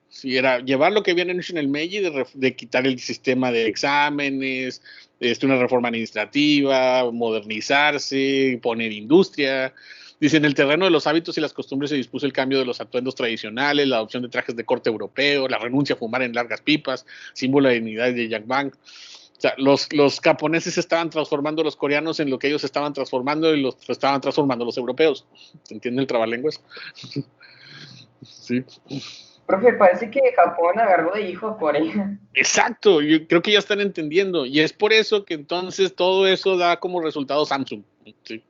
Sí, era llevar lo que habían hecho en el Meiji de quitar el sistema de exámenes, una reforma administrativa, modernizarse, poner industria. Dice, en el terreno de los hábitos y las costumbres se dispuso el cambio de los atuendos tradicionales, la adopción de trajes de corte europeo, la renuncia a fumar en largas pipas, símbolo de dignidad de Yangbang. O sea, los japoneses estaban transformando a los coreanos en lo que ellos estaban transformando y los estaban transformando los europeos. ¿Se entiende el trabalenguas? Sí. Profe, parece que Japón agarró de hijo a Corea. Exacto, yo creo que ya están entendiendo. Y es por eso que entonces todo eso da como resultado Samsung. Sí.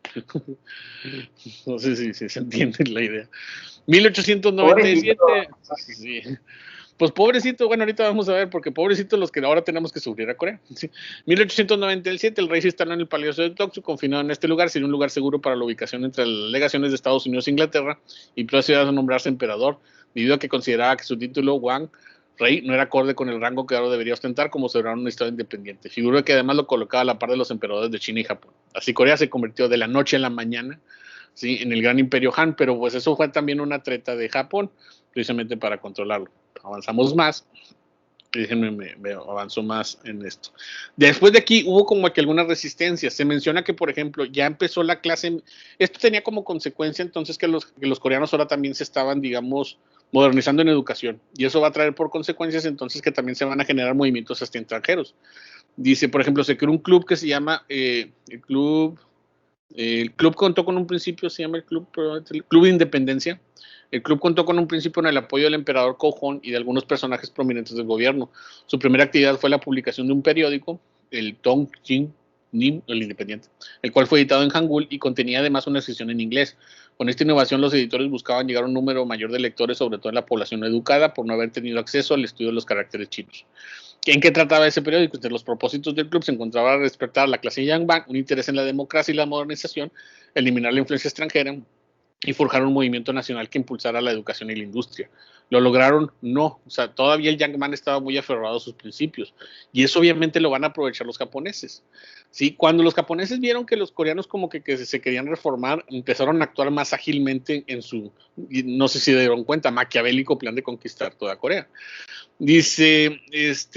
No sé si se entiende la idea. 1897. Sí. Pues pobrecito, bueno, ahorita vamos a ver, porque pobrecito los que ahora tenemos que sufrir a Corea. Sí. 1897, el rey se instaló en el Palacio de Tokio, confinado en este lugar, sin un lugar seguro para la ubicación entre las legaciones de Estados Unidos e Inglaterra, y procedió a nombrarse emperador, debido a que consideraba que su título, Wang, rey, no era acorde con el rango que ahora debería ostentar como soberano de un estado independiente. Figuró que además lo colocaba a la par de los emperadores de China y Japón. Así Corea se convirtió de la noche a la mañana, ¿sí?, en el gran imperio Han, pero pues eso fue también una treta de Japón, precisamente para controlarlo. Avanzamos más. Déjenme, me avanzo más en esto. Después de aquí hubo como que algunas resistencias. Se menciona que, por ejemplo, ya empezó la clase. Esto tenía como consecuencia entonces que los coreanos ahora también se estaban, digamos, modernizando en educación. Y eso va a traer por consecuencias entonces que también se van a generar movimientos hasta extranjeros. Dice, por ejemplo, se creó un club que se llama el club contó con un principio, se llama el Club de Independencia. El club contó con un principio en el apoyo del emperador Kojong y de algunos personajes prominentes del gobierno. Su primera actividad fue la publicación de un periódico, el Tongjin Nim, el Independiente, el cual fue editado en Hangul y contenía además una sección en inglés. Con esta innovación, los editores buscaban llegar a un número mayor de lectores, sobre todo en la población educada, por no haber tenido acceso al estudio de los caracteres chinos. ¿En qué trataba ese periódico? Entre los propósitos del club se encontraba despertar a la clase Yangbang, un interés en la democracia y la modernización, eliminar la influencia extranjera y forjar un movimiento nacional que impulsara la educación y la industria. ¿Lo lograron? No. O sea, todavía el Yangban estaba muy aferrado a sus principios. Y eso obviamente lo van a aprovechar los japoneses. ¿Sí? Cuando los japoneses vieron que los coreanos como que se querían reformar, empezaron a actuar más ágilmente en su, no sé si dieron cuenta, maquiavélico plan de conquistar toda Corea. Dice,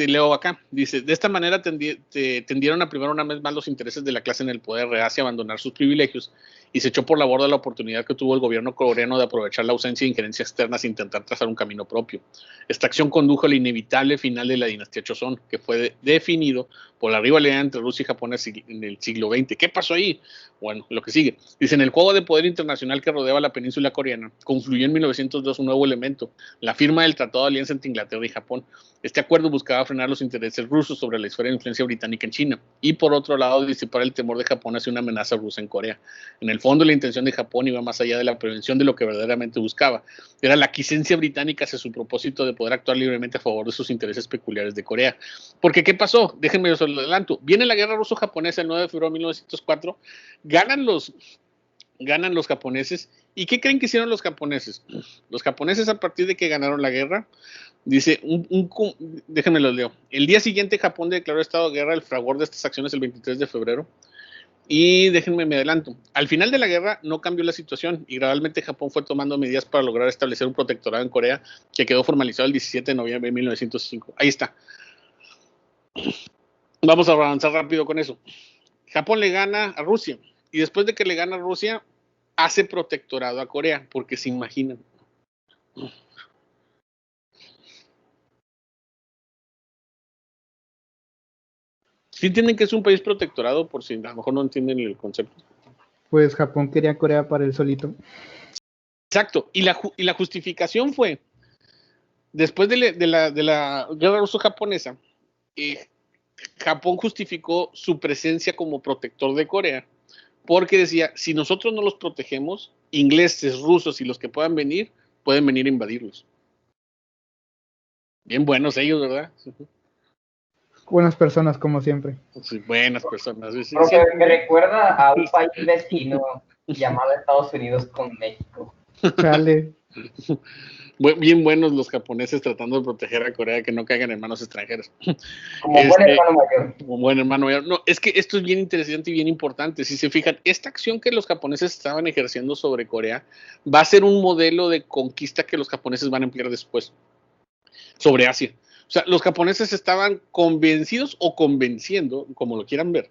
leo acá, dice, de esta manera tendieron a primar una vez más los intereses de la clase en el poder reacia a abandonar sus privilegios y se echó por la borda la oportunidad que tuvo el gobierno coreano de aprovechar la ausencia de injerencia externa e intentar trazar un camino propio. Esta acción condujo al inevitable final de la dinastía Joseon, que fue definido por la rivalidad entre Rusia y Japón en el siglo XX. ¿Qué pasó ahí? Bueno, lo que sigue. Dice, en el juego de poder internacional que rodeaba la península coreana, confluyó en 1902 un nuevo elemento, la firma del Tratado de Alianza entre Inglaterra y Japón. Este acuerdo buscaba frenar los intereses rusos sobre la esfera de influencia británica en China y, por otro lado, disipar el temor de Japón hacia una amenaza rusa en Corea. En el fondo, la intención de Japón iba más allá de la prevención de lo que verdaderamente buscaba. Era la aquiescencia británica hacia su propósito de poder actuar libremente a favor de sus intereses peculiares de Corea. Porque, ¿qué pasó? Déjenme os lo adelanto. Viene la guerra ruso-japonesa el 9 de febrero de 1904, ganan los japoneses. ¿Y qué creen que hicieron los japoneses? Los japoneses, a partir de que ganaron la guerra, dice, déjenme lo leo. El día siguiente Japón declaró estado de guerra al fragor de estas acciones el 23 de febrero. Y déjenme me adelanto. Al final de la guerra no cambió la situación y gradualmente Japón fue tomando medidas para lograr establecer un protectorado en Corea que quedó formalizado el 17 de noviembre de 1905. Ahí está. Vamos a avanzar rápido con eso. Japón le gana a Rusia y después de que le gana a Rusia hace protectorado a Corea, porque se imaginan. ¿Sí entienden que es un país protectorado? Por si a lo mejor no entienden el concepto. Pues Japón quería Corea para él solito. Exacto. Y la justificación fue, después de la guerra ruso-japonesa, Japón justificó su presencia como protector de Corea, porque decía, si nosotros no los protegemos, ingleses, rusos y los que puedan venir, pueden venir a invadirlos. Bien buenos ellos, ¿verdad? Buenas personas, como siempre. Sí, buenas personas. Sí, Porque me recuerda a un país vecino llamado Estados Unidos con México. Chale. Bien buenos los japoneses tratando de proteger a Corea, que no caigan en manos extranjeras. Como buen hermano mayor. Como buen hermano mayor. No, es que esto es bien interesante y bien importante. Si se fijan, esta acción que los japoneses estaban ejerciendo sobre Corea va a ser un modelo de conquista que los japoneses van a emplear después sobre Asia. O sea, los japoneses estaban convencidos o convenciendo, como lo quieran ver,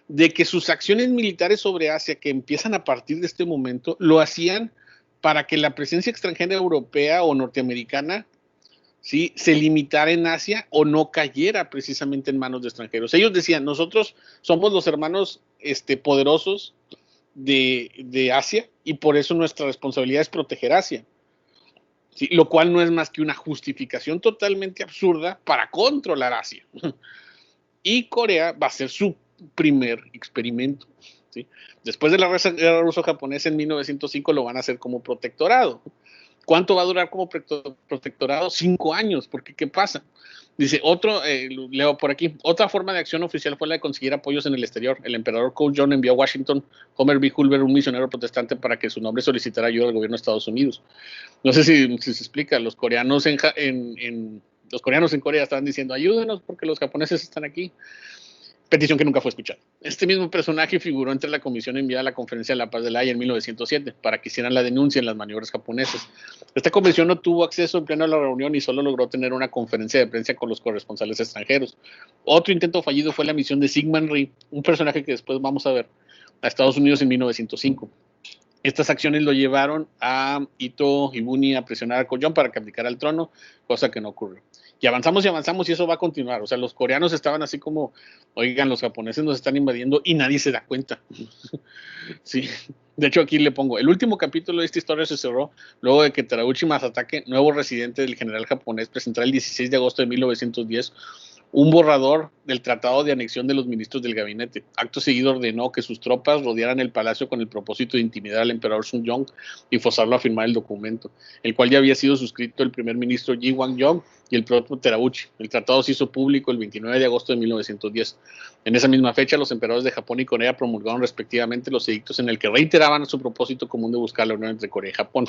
de que sus acciones militares sobre Asia, que empiezan a partir de este momento, lo hacían para que la presencia extranjera europea o norteamericana, ¿sí?, se limitara en Asia o no cayera precisamente en manos de extranjeros. Ellos decían, nosotros somos los hermanos poderosos de Asia y por eso nuestra responsabilidad es proteger Asia. Sí, lo cual no es más que una justificación totalmente absurda para controlar Asia. Y Corea va a ser su primer experimento. ¿Sí? Después de la guerra ruso-japonesa en 1905 lo van a hacer como protectorado. ¿Cuánto va a durar como protectorado? 5 años, porque ¿qué pasa? Dice, leo por aquí, otra forma de acción oficial fue la de conseguir apoyos en el exterior. El emperador Kojong envió a Washington Homer B. Hulbert, un misionero protestante, para que su nombre solicitara ayuda al gobierno de Estados Unidos. No sé si se explica, los coreanos en Corea estaban diciendo, ayúdenos porque los japoneses están aquí. Petición que nunca fue escuchada. Este mismo personaje figuró entre la comisión enviada a la Conferencia de la Paz de La Haya en 1907 para que hicieran la denuncia en las maniobras japonesas. Esta comisión no tuvo acceso en pleno a la reunión y solo logró tener una conferencia de prensa con los corresponsales extranjeros. Otro intento fallido fue la misión de Syngman Rhee, un personaje que después vamos a ver, a Estados Unidos en 1905. Estas acciones lo llevaron a Ito Hibuni a presionar a Kojong para que abdicara al trono, cosa que no ocurrió. Y avanzamos y eso va a continuar. O sea, los coreanos estaban así como, oigan, los japoneses nos están invadiendo y nadie se da cuenta. Sí. De hecho, aquí le pongo, el último capítulo de esta historia se cerró luego de que Terauchi Masatake, nuevo residente del general japonés, presentara el 16 de agosto de 1910 un borrador del tratado de anexión de los ministros del gabinete. Acto seguido ordenó que sus tropas rodearan el palacio con el propósito de intimidar al emperador Sunjong y forzarlo a firmar el documento, el cual ya había sido suscrito el primer ministro Ji Wang-yong y el propio Terauchi. El tratado se hizo público el 29 de agosto de 1910. En esa misma fecha, los emperadores de Japón y Corea promulgaron respectivamente los edictos en el que reiteraban su propósito común de buscar la unión entre Corea y Japón.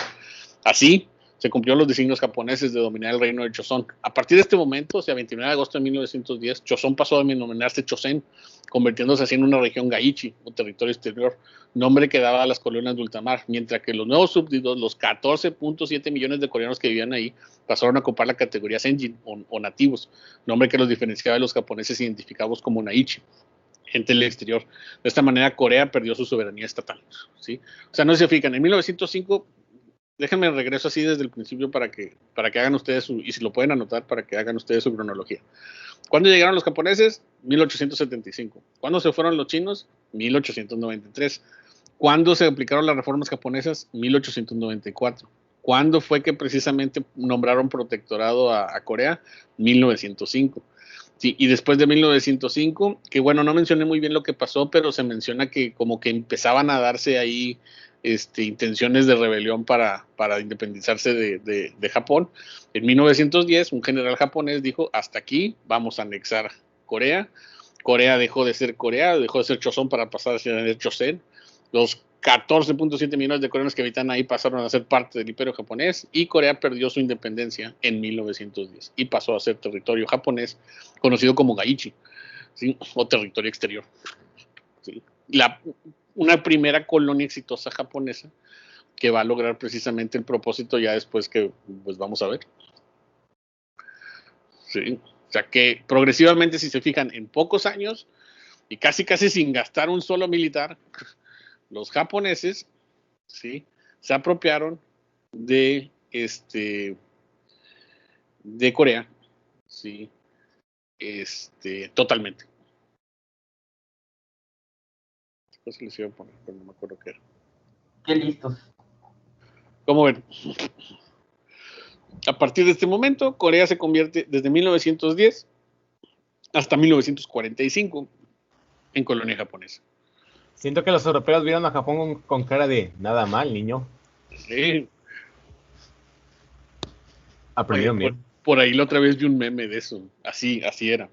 Así, se cumplieron los designios japoneses de dominar el reino de Choson. A partir de este momento, o sea, 29 de agosto de 1910, Choson pasó a denominarse Chosen, convirtiéndose así en una región Gaichi, o territorio exterior, nombre que daba a las colonias de ultramar, mientras que los nuevos súbditos, los 14.7 millones de coreanos que vivían ahí, pasaron a ocupar la categoría Senjin, o nativos, nombre que los diferenciaba de los japoneses identificados como Naichi, gente del exterior. De esta manera, Corea perdió su soberanía estatal, ¿sí? O sea, no se fijan, en 1905, déjenme regreso así desde el principio para que hagan ustedes y si lo pueden anotar, para que hagan ustedes su cronología. ¿Cuándo llegaron los japoneses? 1875. ¿Cuándo se fueron los chinos? 1893. ¿Cuándo se aplicaron las reformas japonesas? 1894. ¿Cuándo fue que precisamente nombraron protectorado a Corea? 1905. Sí, y después de 1905, que bueno, no mencioné muy bien lo que pasó, pero se menciona que como que empezaban a darse ahí intenciones de rebelión para independizarse de Japón. En 1910, un general japonés dijo, hasta aquí, vamos a anexar Corea. Corea dejó de ser Corea, dejó de ser Choson para pasar a ser Chosen. Los 14.7 millones de coreanos que habitan ahí pasaron a ser parte del imperio japonés y Corea perdió su independencia en 1910 y pasó a ser territorio japonés conocido como Gaichi, ¿sí? O territorio exterior, ¿sí? Una primera colonia exitosa japonesa que va a lograr precisamente el propósito ya después que pues vamos a ver. Sí. O sea que progresivamente, si se fijan, en pocos años y casi sin gastar un solo militar, los japoneses, ¿sí?, se apropiaron de Corea, ¿sí?, totalmente. ¿Qué se les iba a poner? Pero no me acuerdo qué era. Qué listos. ¿Cómo ven? A partir de este momento, Corea se convierte desde 1910 hasta 1945 en colonia japonesa. Siento que los europeos vieron a Japón con cara de nada mal, niño. Sí. Aprendieron bien. Por ahí la otra vez vi un meme de eso. Así era.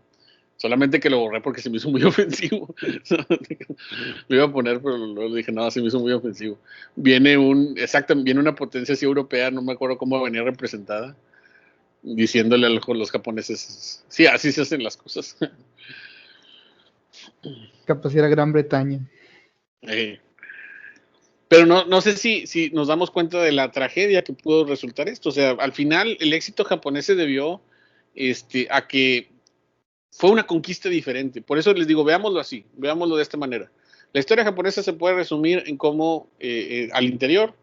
Solamente que lo borré porque se me hizo muy ofensivo. Lo iba a poner, pero luego dije, no, se me hizo muy ofensivo. Viene una potencia así europea, no me acuerdo cómo venía representada, diciéndole a los japoneses, sí, así se hacen las cosas. Capaz era Gran Bretaña. Pero no sé si nos damos cuenta de la tragedia que pudo resultar esto. O sea, al final el éxito japonés se debió a que fue una conquista diferente. Por eso les digo, veámoslo así, veámoslo de esta manera. La historia japonesa se puede resumir en cómo, al interior,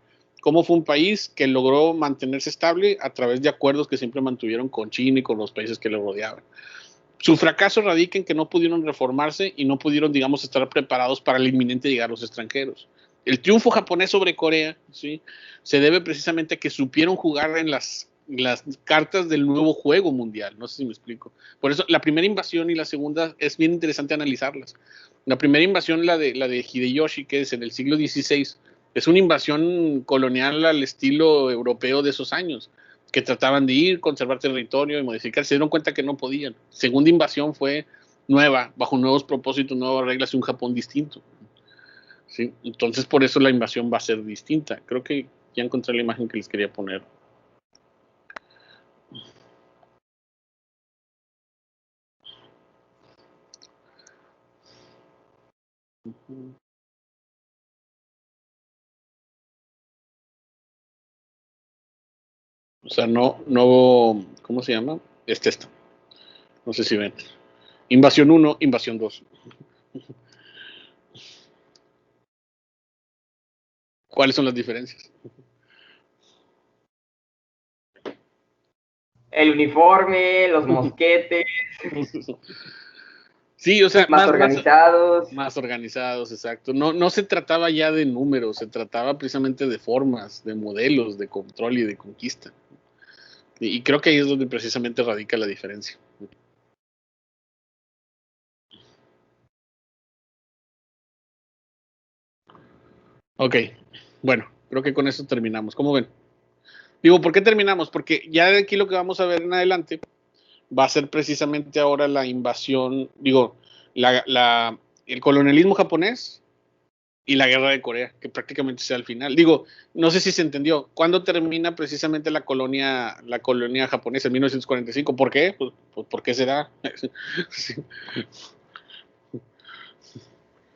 cómo fue un país que logró mantenerse estable a través de acuerdos que siempre mantuvieron con China y con los países que lo rodeaban. Su fracaso radica en que no pudieron reformarse y no pudieron, digamos, estar preparados para la inminente llegada de los extranjeros. El triunfo japonés sobre Corea, ¿sí?, se debe precisamente a que supieron jugar en las cartas del nuevo juego mundial. No sé si me explico. Por eso la primera invasión y la segunda es bien interesante analizarlas. La primera invasión, la de Hideyoshi, que es en el siglo XVI, es una invasión colonial al estilo europeo de esos años, que trataban de ir, conservar territorio y modificar. Se dieron cuenta que no podían. Segunda invasión fue nueva, bajo nuevos propósitos, nuevas reglas y un Japón distinto, ¿sí? Entonces por eso la invasión va a ser distinta. Creo que ya encontré la imagen que les quería poner. O sea, no, ¿cómo se llama? Esta. No sé si ven. Invasión 1, invasión 2. ¿Cuáles son las diferencias? El uniforme, los mosquetes. Sí, o sea, más organizados. Más organizados, exacto. No se trataba ya de números, se trataba precisamente de formas, de modelos, de control y de conquista. Y creo que ahí es donde precisamente radica la diferencia. Ok, bueno, creo que con eso terminamos. ¿Cómo ven? Digo, ¿por qué terminamos? Porque ya de aquí lo que vamos a ver en adelante va a ser precisamente ahora la invasión, el colonialismo japonés y la guerra de Corea, que prácticamente sea al final. Digo, no sé si se entendió. ¿Cuándo termina precisamente la colonia japonesa? En 1945. ¿Por qué? Pues ¿por qué se da? Sí.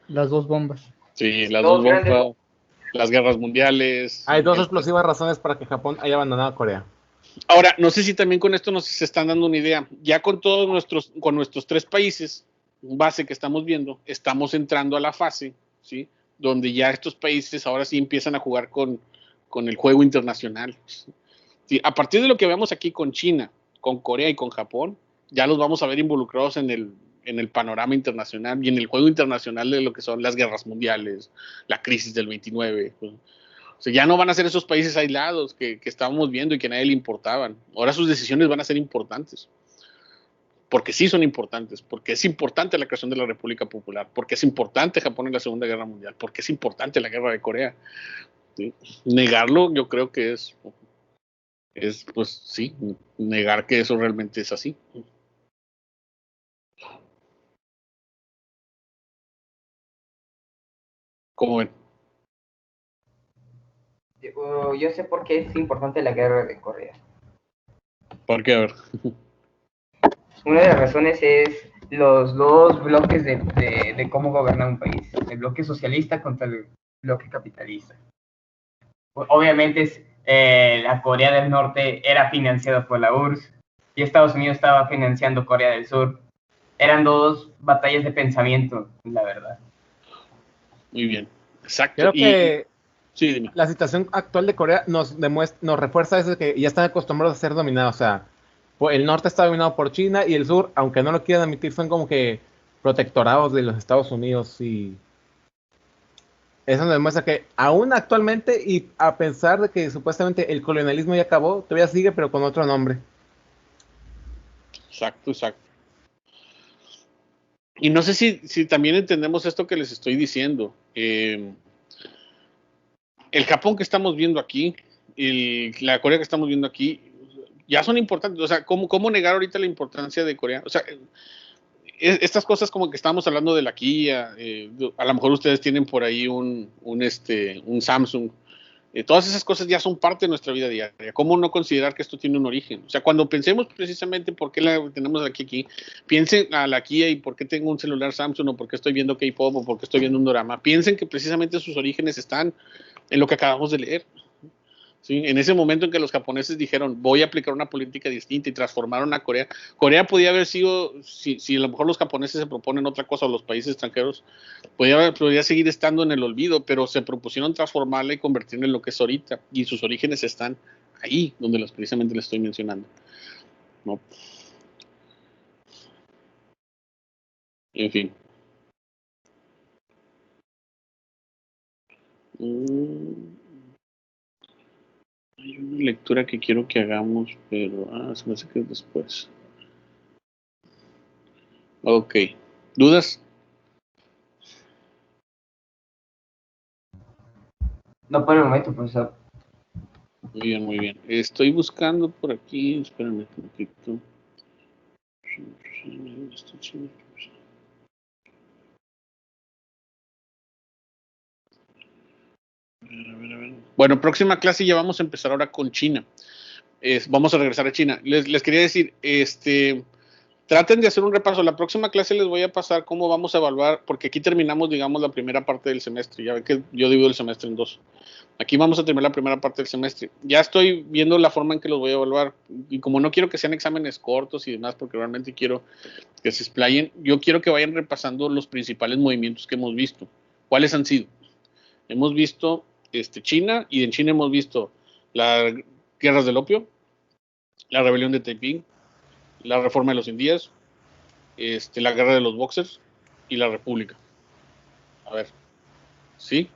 Las dos bombas. Sí, las Dos dos grandes bombas, las guerras mundiales. Hay dos explosivas razones para que Japón haya abandonado Corea. Ahora, no sé si también con esto nos se están dando una idea. Ya con nuestros 3 países, base que estamos viendo, estamos entrando a la fase, ¿sí? Donde ya estos países ahora sí empiezan a jugar con el juego internacional. ¿Sí? A partir de lo que veamos aquí con China, con Corea y con Japón, ya los vamos a ver involucrados en el panorama internacional y en el juego internacional de lo que son las guerras mundiales, la crisis del 29. Pues. O sea, ya no van a ser esos países aislados que estábamos viendo y que a nadie le importaban. Ahora sus decisiones van a ser importantes. Porque sí son importantes, porque es importante la creación de la República Popular, porque es importante Japón en la Segunda Guerra Mundial, porque es importante la guerra de Corea. ¿Sí? Negarlo yo creo que es, pues sí, negar que eso realmente es así. ¿Cómo ven? Yo sé por qué es importante la guerra de Corea. ¿Por qué? A ver. Una de las razones es los dos bloques de cómo gobernar un país. El bloque socialista contra el bloque capitalista. Obviamente la Corea del Norte era financiada por la URSS y Estados Unidos estaba financiando Corea del Sur. Eran dos batallas de pensamiento, la verdad. Muy bien. Exacto. Creo que sí, dime. La situación actual de Corea nos refuerza eso de que ya están acostumbrados a ser dominados. O sea, el norte está dominado por China y el sur, aunque no lo quieran admitir, son como que protectorados de los Estados Unidos, y eso nos demuestra que aún actualmente, y a pesar de que supuestamente el colonialismo ya acabó, todavía sigue, pero con otro nombre. Exacto. Y no sé si también entendemos esto que les estoy diciendo. El Japón que estamos viendo aquí, la Corea que estamos viendo aquí, ya son importantes. O sea, ¿cómo negar ahorita la importancia de Corea? O sea, estas cosas como que estábamos hablando de la Kia, a lo mejor ustedes tienen por ahí un Samsung. Todas esas cosas ya son parte de nuestra vida diaria. ¿Cómo no considerar que esto tiene un origen? O sea, cuando pensemos precisamente por qué la tenemos aquí, piensen a la Kia y por qué tengo un celular Samsung, o por qué estoy viendo K-pop, o por qué estoy viendo un drama. Piensen que precisamente sus orígenes están en lo que acabamos de leer. ¿Sí? En ese momento en que los japoneses dijeron, voy a aplicar una política distinta y transformaron a Corea. Corea podía haber sido, si a lo mejor los japoneses se proponen otra cosa o los países extranjeros, podría seguir estando en el olvido, pero se propusieron transformarla y convertirla en lo que es ahorita. Y sus orígenes están ahí, donde precisamente les estoy mencionando. ¿No? En fin. Hay una lectura que quiero que hagamos, pero se me hace que es después. Ok. ¿Dudas? No por el momento, profesor. Muy bien. Estoy buscando por aquí, espérame un poquito. A ver. Bueno, próxima clase ya vamos a empezar ahora con China. Vamos a regresar a China. Les quería decir, traten de hacer un repaso. La próxima clase les voy a pasar cómo vamos a evaluar, porque aquí terminamos, digamos, la primera parte del semestre. Ya ven que yo divido el semestre en 2. Aquí vamos a terminar la primera parte del semestre. Ya estoy viendo la forma en que los voy a evaluar. Y como no quiero que sean exámenes cortos y demás, porque realmente quiero que se explayen, yo quiero que vayan repasando los principales movimientos que hemos visto. ¿Cuáles han sido? Hemos visto China, y en China hemos visto las guerras del opio, la rebelión de Taiping, la reforma de los Indias, la guerra de los boxers y la república. A ver, ¿sí?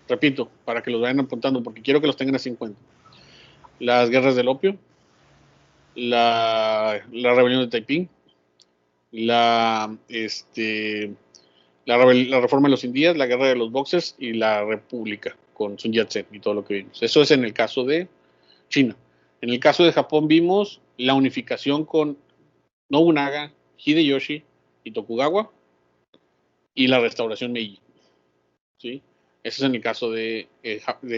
Repito, para que los vayan apuntando, porque quiero que los tengan así en cuenta. Las guerras del opio, la rebelión de Taiping, la reforma de los Indias, la guerra de los boxers y la república con Sun Yat-sen y todo lo que vimos. Eso es en el caso de China. En el caso de Japón vimos la unificación con Nobunaga, Hideyoshi y Tokugawa y la restauración Meiji. ¿sí? Ese es en el caso de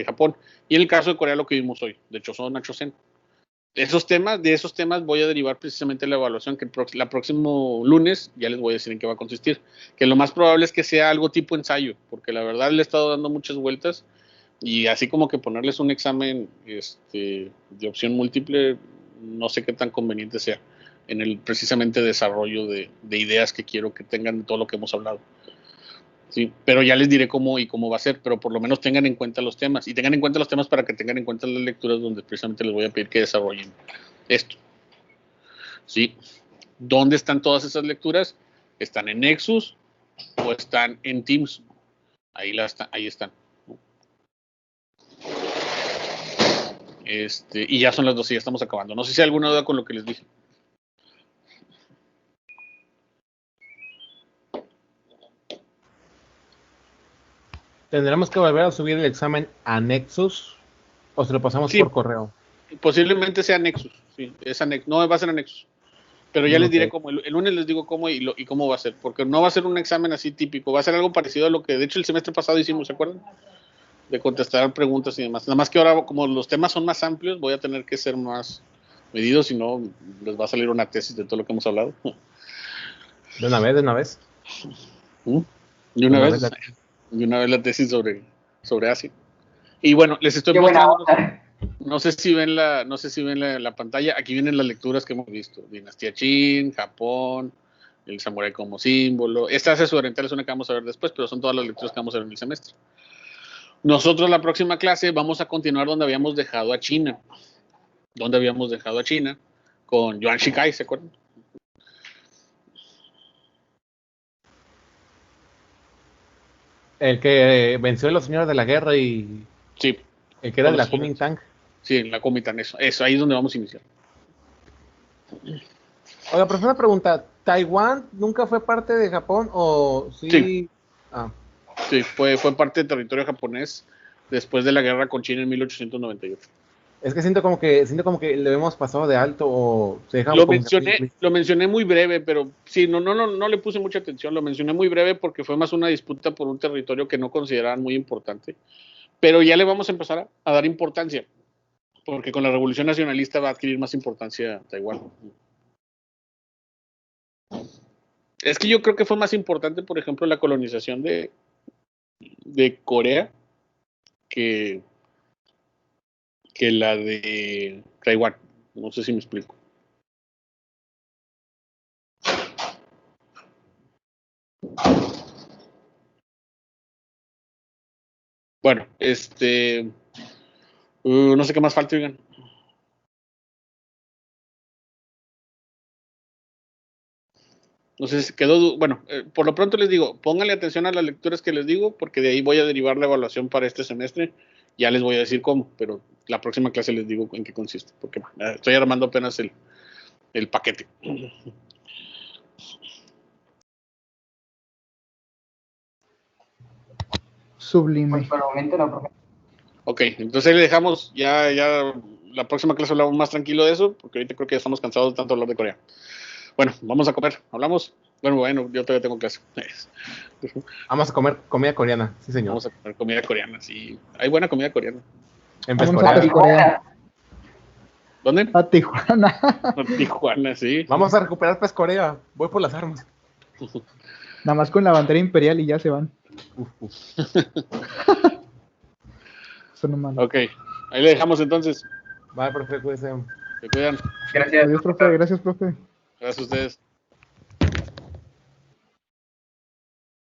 Japón. Y en el caso de Corea, lo que vimos hoy, de Choson a Chosen. De esos temas voy a derivar precisamente la evaluación que la próximo lunes ya les voy a decir en qué va a consistir. Que lo más probable es que sea algo tipo ensayo, porque la verdad le he estado dando muchas vueltas y así como que ponerles un examen de opción múltiple, no sé qué tan conveniente sea en el precisamente desarrollo de ideas que quiero que tengan de todo lo que hemos hablado. Sí, pero ya les diré cómo va a ser, pero por lo menos tengan en cuenta los temas y tengan en cuenta los temas para que tengan en cuenta las lecturas donde precisamente les voy a pedir que desarrollen esto. ¿Sí? ¿Dónde están todas esas lecturas? ¿Están en Nexus o están en Teams? Ahí están. Y ya son las 12, ya estamos acabando. No sé si hay alguna duda con lo que les dije. ¿Tendremos que volver a subir el examen a Nexus o se lo pasamos por correo? Posiblemente sea Nexus. Sí, no va a ser a Nexus. Pero ya les diré cómo. El lunes les digo cómo y cómo va a ser. Porque no va a ser un examen así típico. Va a ser algo parecido a lo que, de hecho, el semestre pasado hicimos, ¿se acuerdan? De contestar preguntas y demás. Nada más que ahora, como los temas son más amplios, voy a tener que ser más medido, si no, les va a salir una tesis de todo lo que hemos hablado. ¿De una vez? De una vez la tesis sobre Asia. Y bueno, les estoy mostrando, no sé si ven la pantalla, aquí vienen las lecturas que hemos visto: Dinastía Qin, Japón, el samurái como símbolo. Esta Asia Oriental es una que vamos a ver después, pero son todas las lecturas que vamos a ver en el semestre. Nosotros la próxima clase vamos a continuar donde habíamos dejado a China. Con Yuan Shikai, ¿se acuerdan? El que venció a los señores de la guerra y... Sí. El que era de la Kuomintang. Sí, la Kuomintang, eso, ahí es donde vamos a iniciar. Oiga, pero una pregunta, ¿Taiwán nunca fue parte de Japón o sí? Sí. Sí, fue parte del territorio japonés después de la guerra con China en 1898. Es que siento como que lo hemos pasado de alto o se deja. Lo mencioné muy breve, pero sí, no le puse mucha atención. Lo mencioné muy breve porque fue más una disputa por un territorio que no consideraban muy importante. Pero ya le vamos a empezar a dar importancia, porque con la revolución nacionalista va a adquirir más importancia Taiwán. Es que yo creo que fue más importante, por ejemplo, la colonización de Corea que la de Taiwán. No sé si me explico. Bueno, no sé qué más falta, oigan. No sé si quedó, bueno, por lo pronto les digo, pónganle atención a las lecturas que les digo, porque de ahí voy a derivar la evaluación para este semestre. Ya les voy a decir cómo, pero la próxima clase les digo en qué consiste, porque estoy armando apenas el paquete. Sublime. Pues por el momento no, profe. Ok, entonces ahí le dejamos, ya la próxima clase hablamos más tranquilo de eso, porque ahorita creo que ya estamos cansados de tanto hablar de Corea. Bueno, vamos a comer, ¿hablamos? Bueno, yo todavía tengo clase. Vamos a comer comida coreana, sí señor. Vamos a comer comida coreana, sí. Hay buena comida coreana. En Vamos a Pescorea. ¿Dónde? A Tijuana. A Tijuana, sí. Vamos a recuperar Pescorea. Voy por las armas. Nada más con la bandera imperial y ya se van. Eso no malo. Ok, ahí le dejamos entonces. Vale, profe, cuídense. Se cuidan. Gracias. Adiós, profe. Gracias, profe. Gracias a ustedes.